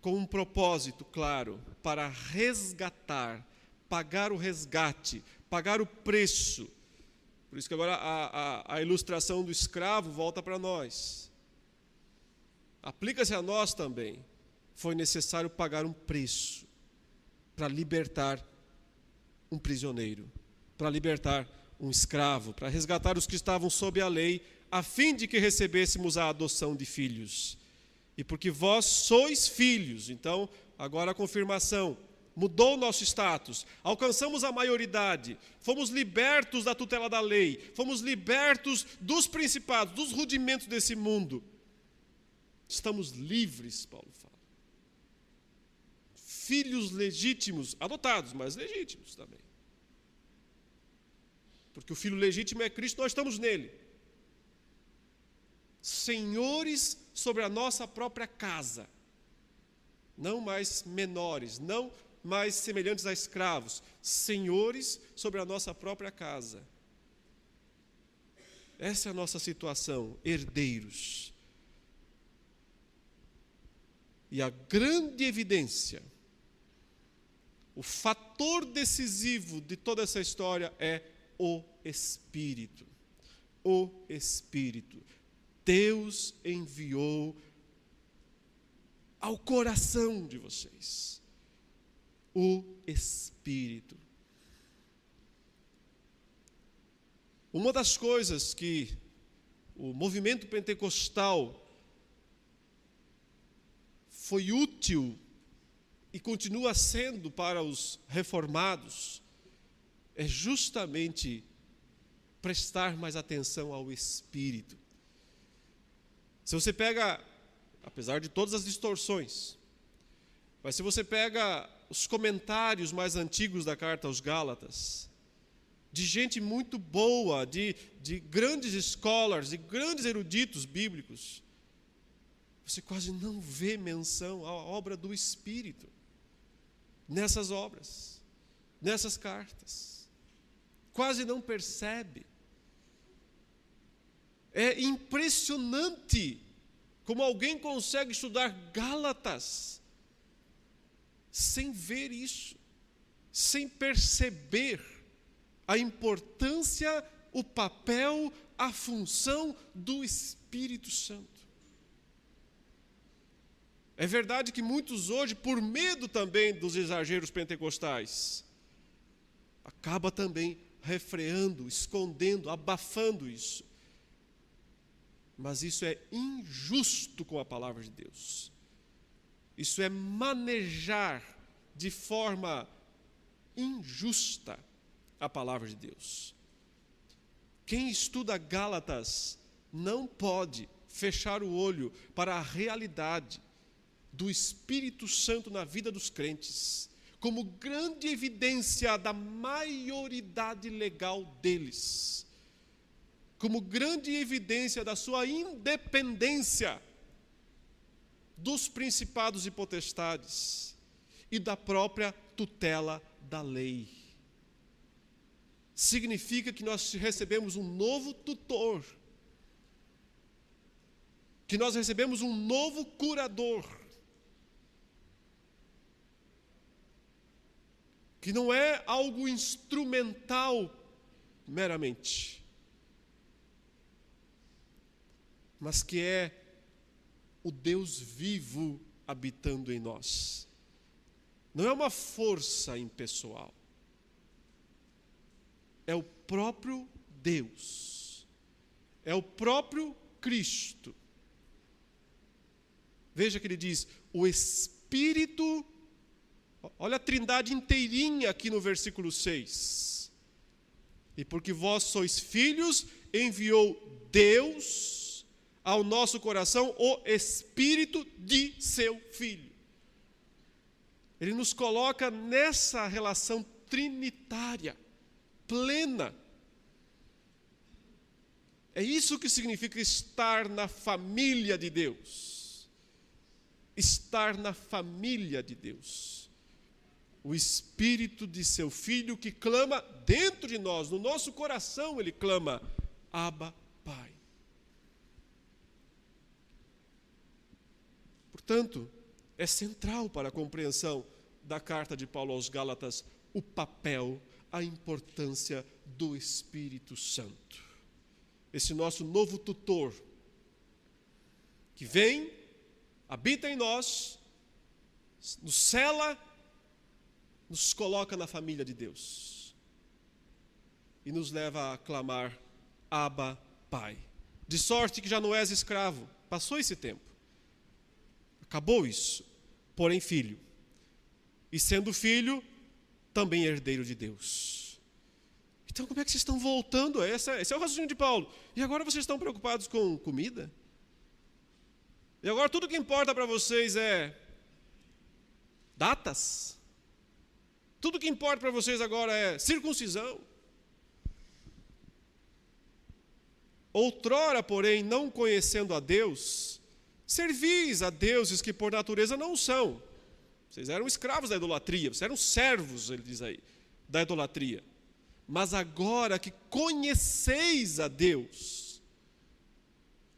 com um propósito claro, para resgatar, pagar o resgate, pagar o preço. Por isso que agora a ilustração do escravo volta para nós. Aplica-se a nós também. Foi necessário pagar um preço para libertar um prisioneiro, para libertar um escravo, para resgatar os que estavam sob a lei, a fim de que recebêssemos a adoção de filhos. E porque vós sois filhos, então, agora a confirmação, mudou o nosso status, alcançamos a maioridade, fomos libertos da tutela da lei, fomos libertos dos principados, dos rudimentos desse mundo. Estamos livres, Paulo fala. Filhos legítimos, adotados, mas legítimos também. Porque o filho legítimo é Cristo, nós estamos nele. Senhores sobre a nossa própria casa. Não mais menores, não mais semelhantes a escravos. Senhores sobre a nossa própria casa. Essa é a nossa situação, herdeiros. E a grande evidência, o fator decisivo de toda essa história é o Espírito. O Espírito. Deus enviou ao coração de vocês o Espírito. Uma das coisas que o movimento pentecostal foi útil e continua sendo para os reformados é justamente prestar mais atenção ao Espírito. Se você pega, apesar de todas as distorções, mas se você pega os comentários mais antigos da carta aos Gálatas, de gente muito boa, de grandes scholars, de grandes eruditos bíblicos, você quase não vê menção à obra do Espírito nessas obras, nessas cartas. Quase não percebe. É impressionante como alguém consegue estudar Gálatas sem ver isso, sem perceber a importância, o papel, a função do Espírito Santo. É verdade que muitos hoje, por medo também dos exageros pentecostais, acaba também refreando, escondendo, abafando isso. Mas isso é injusto com a palavra de Deus. Isso é manejar de forma injusta a palavra de Deus. Quem estuda Gálatas não pode fechar o olho para a realidade do Espírito Santo na vida dos crentes, como grande evidência da maioridade legal deles, como grande evidência da sua independência dos principados e potestades e da própria tutela da lei. Significa que nós recebemos um novo tutor, que nós recebemos um novo curador, que não é algo instrumental meramente, mas que é o Deus vivo habitando em nós. Não é uma força impessoal, é o próprio Deus, é o próprio Cristo. Veja que ele diz, o Espírito, olha a trindade inteirinha aqui no versículo 6. E porque vós sois filhos, enviou Deus ao nosso coração o Espírito de seu Filho. Ele nos coloca nessa relação trinitária, plena. É isso que significa estar na família de Deus. Estar na família de Deus. O Espírito de seu Filho que clama dentro de nós, no nosso coração ele clama, Abba, Pai. Portanto, é central para a compreensão da carta de Paulo aos Gálatas o papel, a importância do Espírito Santo. Esse nosso novo tutor, que vem, habita em nós, nos sela, nos coloca na família de Deus e nos leva a clamar, Abba, Pai. De sorte que já não és escravo, passou esse tempo. Acabou isso, porém filho. E sendo filho, também herdeiro de Deus. Então como é que vocês estão voltando? Esse é o raciocínio de Paulo. E agora vocês estão preocupados com comida? E agora tudo que importa para vocês é datas? Tudo que importa para vocês agora é circuncisão? Outrora, porém, não conhecendo a Deus, servis a deuses que por natureza não são. Vocês eram escravos da idolatria, vocês eram servos, ele diz aí, da idolatria. Mas agora que conheceis a Deus,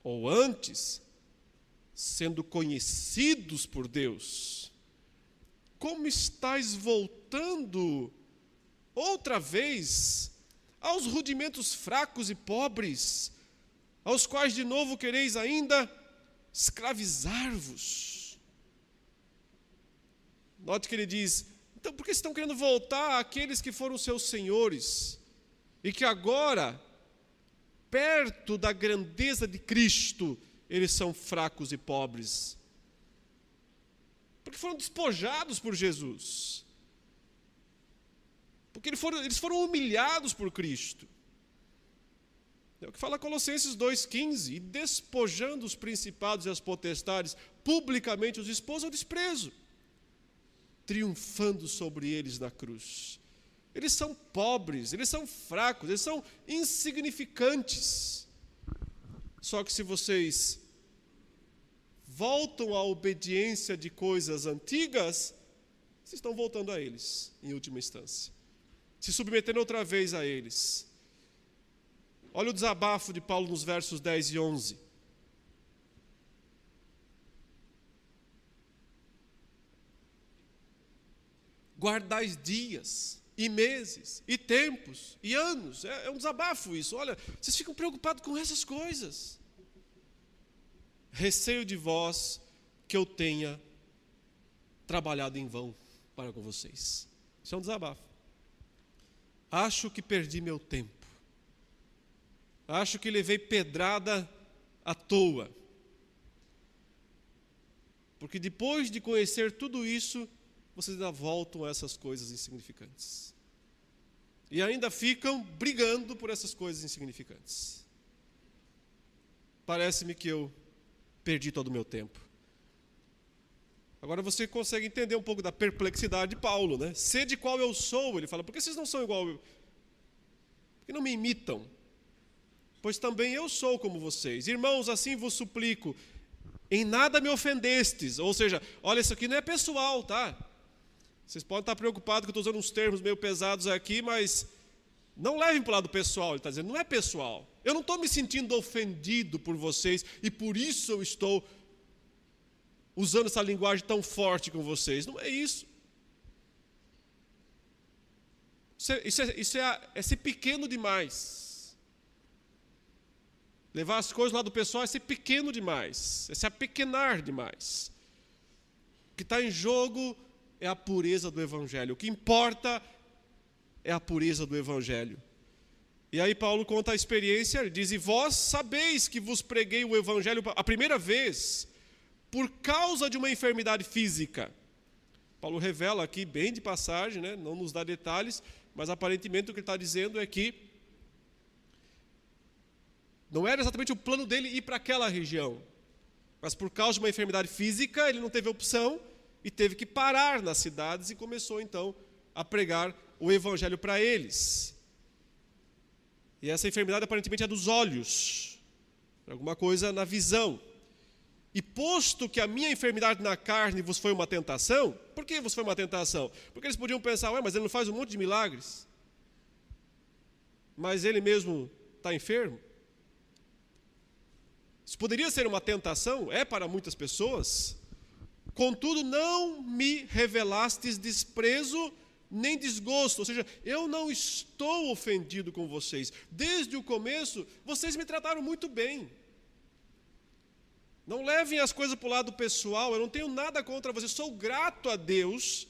ou antes, sendo conhecidos por Deus, como estáis voltando outra vez aos rudimentos fracos e pobres, aos quais de novo quereis ainda escravizar-vos? Note que ele diz, então por que estão querendo voltar àqueles que foram seus senhores e que agora, perto da grandeza de Cristo, eles são fracos e pobres? Porque foram despojados por Jesus. Porque eles foram humilhados por Cristo. É o que fala Colossenses 2,15, e despojando os principados e as potestades, publicamente os expôs ao desprezo, triunfando sobre eles na cruz. Eles são pobres, eles são fracos, eles são insignificantes. Só que se vocês voltam à obediência de coisas antigas, vocês estão voltando a eles, em última instância. Se submetendo outra vez a eles. Olha o desabafo de Paulo nos versos 10 e 11. Guardais dias, e meses, e tempos, e anos. É um desabafo isso. Olha, vocês ficam preocupados com essas coisas. Receio de vós que eu tenha trabalhado em vão para com vocês. Isso é um desabafo. Acho que perdi meu tempo. Acho que levei pedrada à toa. Porque depois de conhecer tudo isso, vocês ainda voltam a essas coisas insignificantes. E ainda ficam brigando por essas coisas insignificantes. Parece-me que eu perdi todo o meu tempo. Agora você consegue entender um pouco da perplexidade de Paulo, né? Sede qual eu sou, ele fala, por que vocês não são igual eu? Por que não me imitam? Pois também eu sou como vocês. Irmãos, assim vos suplico, em nada me ofendestes. Ou seja, olha, isso aqui não é pessoal, tá? Vocês podem estar preocupados que eu estou usando uns termos meio pesados aqui, mas não levem para o lado pessoal. Ele está dizendo, não é pessoal. Eu não estou me sentindo ofendido por vocês e por isso eu estou usando essa linguagem tão forte com vocês. Não é isso. Isso é ser pequeno demais. Levar as coisas lá do pessoal é ser pequeno demais. É se apequenar demais. O que está em jogo é a pureza do Evangelho. O que importa é a pureza do Evangelho. E aí Paulo conta a experiência, ele diz, e vós sabeis que vos preguei o Evangelho a primeira vez, por causa de uma enfermidade física. Paulo revela aqui, bem de passagem, né? Não nos dá detalhes, mas aparentemente o que ele está dizendo é que não era exatamente o plano dele ir para aquela região, mas por causa de uma enfermidade física, ele não teve opção e teve que parar nas cidades e começou então a pregar o Evangelho para eles. E essa enfermidade aparentemente é dos olhos, alguma coisa na visão. E posto que a minha enfermidade na carne vos foi uma tentação, por que vos foi uma tentação? Porque eles podiam pensar, ué, mas ele não faz um monte de milagres, mas ele mesmo está enfermo. Isso poderia ser uma tentação, é para muitas pessoas. Contudo, não me revelastes desprezo nem desgosto, ou seja, eu não estou ofendido com vocês. Desde o começo, vocês me trataram muito bem. Não levem as coisas para o lado pessoal, eu não tenho nada contra vocês, sou grato a Deus,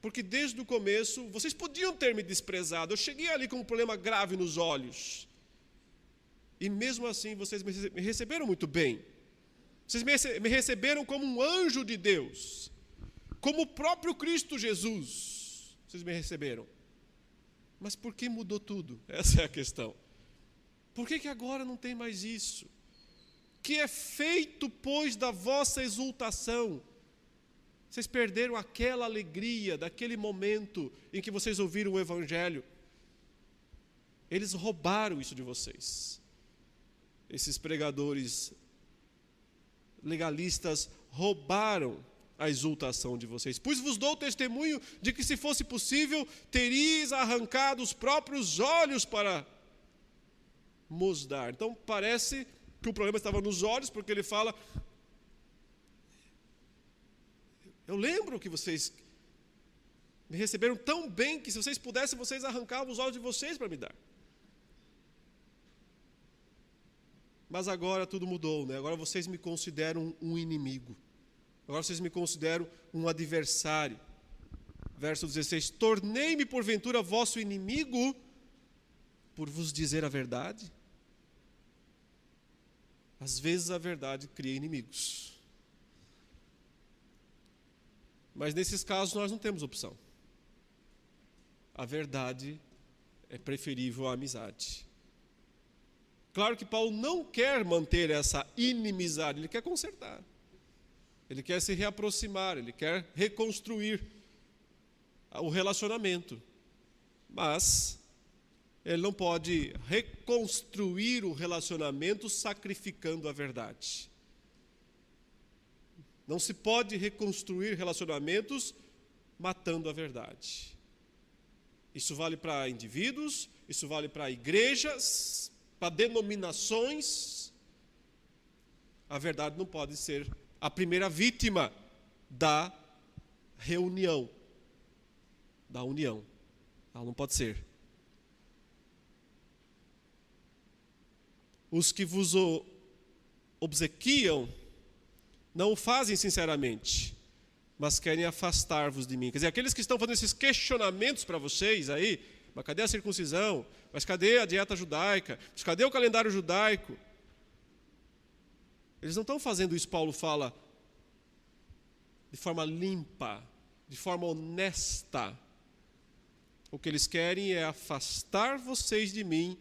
porque desde o começo, vocês podiam ter me desprezado, eu cheguei ali com um problema grave nos olhos, e mesmo assim vocês me receberam muito bem, vocês me receberam como um anjo de Deus, como o próprio Cristo Jesus, vocês me receberam. Mas por que mudou tudo? Essa é a questão. Por que agora não tem mais isso? Que é feito, pois, da vossa exultação? Vocês perderam aquela alegria daquele momento em que vocês ouviram o Evangelho. Eles roubaram isso de vocês. Esses pregadores legalistas roubaram a exultação de vocês. Pois vos dou testemunho de que, se fosse possível, teríeis arrancado os próprios olhos para nos dar. Então parece que o problema estava nos olhos, porque ele fala, eu lembro que vocês me receberam tão bem que, se vocês pudessem, vocês arrancavam os olhos de vocês para me dar. Mas agora tudo mudou, né? Agora vocês me consideram um inimigo. Agora vocês me consideram um adversário. Verso 16, tornei-me porventura vosso inimigo por vos dizer a verdade? Às vezes a verdade cria inimigos. Mas nesses casos nós não temos opção. A verdade é preferível à amizade. Claro que Paulo não quer manter essa inimizade, ele quer consertar. Ele quer se reaproximar, ele quer reconstruir o relacionamento. Mas ele não pode reconstruir o relacionamento sacrificando a verdade. Não se pode reconstruir relacionamentos matando a verdade. Isso vale para indivíduos, isso vale para igrejas, para denominações. A verdade não pode ser a primeira vítima da reunião, da união. Ela não pode ser. Os que vos obsequiam não o fazem sinceramente, mas querem afastar-vos de mim. Quer dizer, aqueles que estão fazendo esses questionamentos para vocês aí, mas cadê a circuncisão? Mas cadê a dieta judaica? Mas cadê o calendário judaico? Eles não estão fazendo isso, Paulo fala, de forma limpa, de forma honesta. O que eles querem é afastar vocês de mim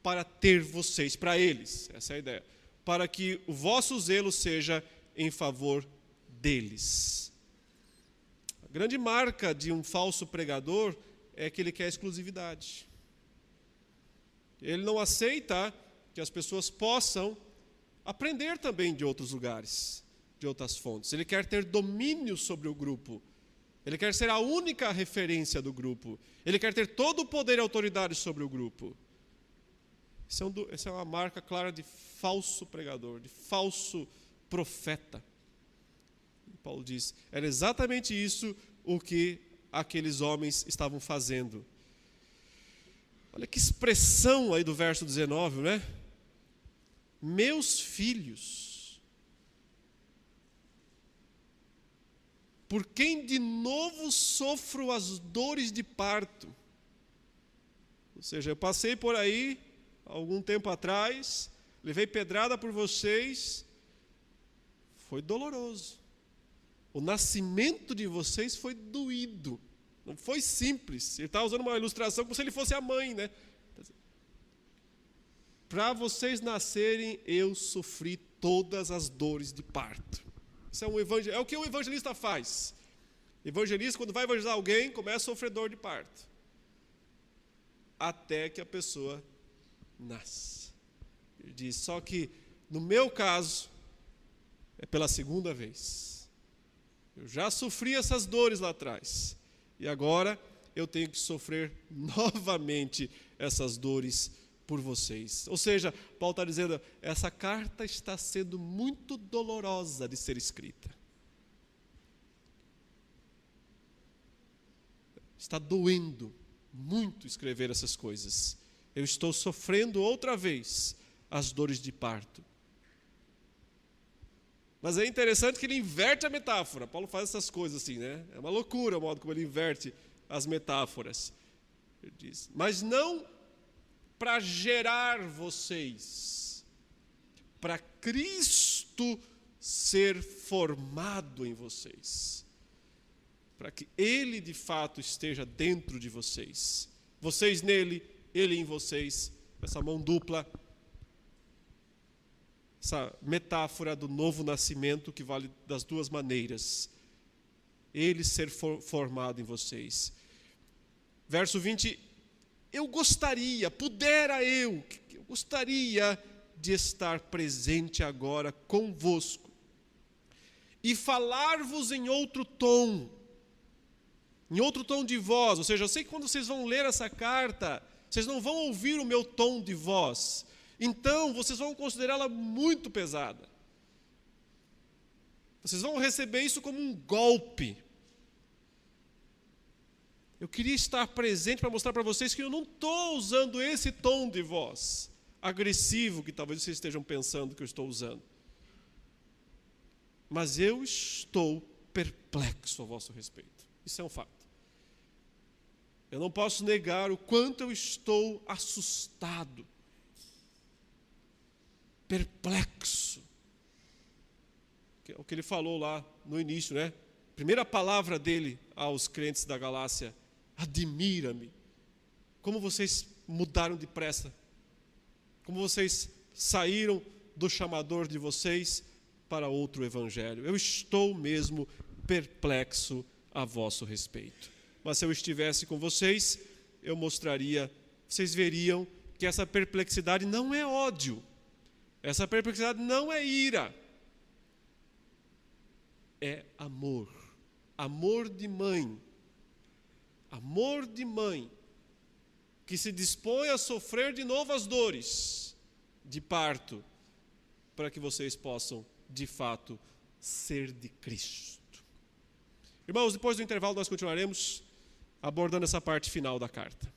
para ter vocês para eles. Essa é a ideia. Para que o vosso zelo seja em favor deles. A grande marca de um falso pregador é que ele quer exclusividade. Ele não aceita que as pessoas possam aprender também de outros lugares, de outras fontes. Ele quer ter domínio sobre o grupo. Ele quer ser a única referência do grupo. Ele quer ter todo o poder e autoridade sobre o grupo. Essa é uma marca clara de falso pregador, de falso profeta. Paulo diz, era exatamente isso o que aqueles homens estavam fazendo. Olha que expressão aí do verso 19, né? Meus filhos, por quem de novo sofro as dores de parto. Ou seja, eu passei por aí, algum tempo atrás, levei pedrada por vocês, foi doloroso. O nascimento de vocês foi doído, não foi simples. Ele está usando uma ilustração como se ele fosse a mãe, né? Para vocês nascerem, eu sofri todas as dores de parto. Isso é o que o evangelista faz. O evangelista, quando vai evangelizar alguém, começa a sofrer dor de parto. Até que a pessoa nasce. Ele diz, só que no meu caso, é pela segunda vez. Eu já sofri essas dores lá atrás. E agora eu tenho que sofrer novamente essas dores por vocês. Ou seja, Paulo está dizendo, essa carta está sendo muito dolorosa de ser escrita. Está doendo muito escrever essas coisas. Eu estou sofrendo outra vez as dores de parto. Mas é interessante que ele inverte a metáfora. Paulo faz essas coisas assim, né? É uma loucura o modo como ele inverte as metáforas. Ele diz, mas não para gerar vocês, para Cristo ser formado em vocês, para que Ele de fato esteja dentro de vocês, vocês nele, Ele em vocês, essa mão dupla, essa metáfora do novo nascimento que vale das duas maneiras, Ele ser formado em vocês. Verso 20, eu gostaria de estar presente agora convosco e falar-vos em outro tom de voz. Ou seja, eu sei que quando vocês vão ler essa carta, vocês não vão ouvir o meu tom de voz. Então, vocês vão considerá-la muito pesada. Vocês vão receber isso como um golpe. Eu queria estar presente para mostrar para vocês que eu não estou usando esse tom de voz agressivo que talvez vocês estejam pensando que eu estou usando. Mas eu estou perplexo a vosso respeito. Isso é um fato. Eu não posso negar o quanto eu estou assustado, perplexo. O que ele falou lá no início, né? Primeira palavra dele aos crentes da Galácia: admira-me. Como vocês mudaram depressa. Como vocês saíram do chamador de vocês para outro evangelho. Eu estou mesmo perplexo a vosso respeito. Mas se eu estivesse com vocês, eu mostraria, vocês veriam que essa perplexidade não é ódio. Essa perplexidade não é ira. É amor. Amor de mãe. Amor de mãe que se dispõe a sofrer de novo as dores de parto para que vocês possam, de fato, ser de Cristo. Irmãos, depois do intervalo nós continuaremos abordando essa parte final da carta.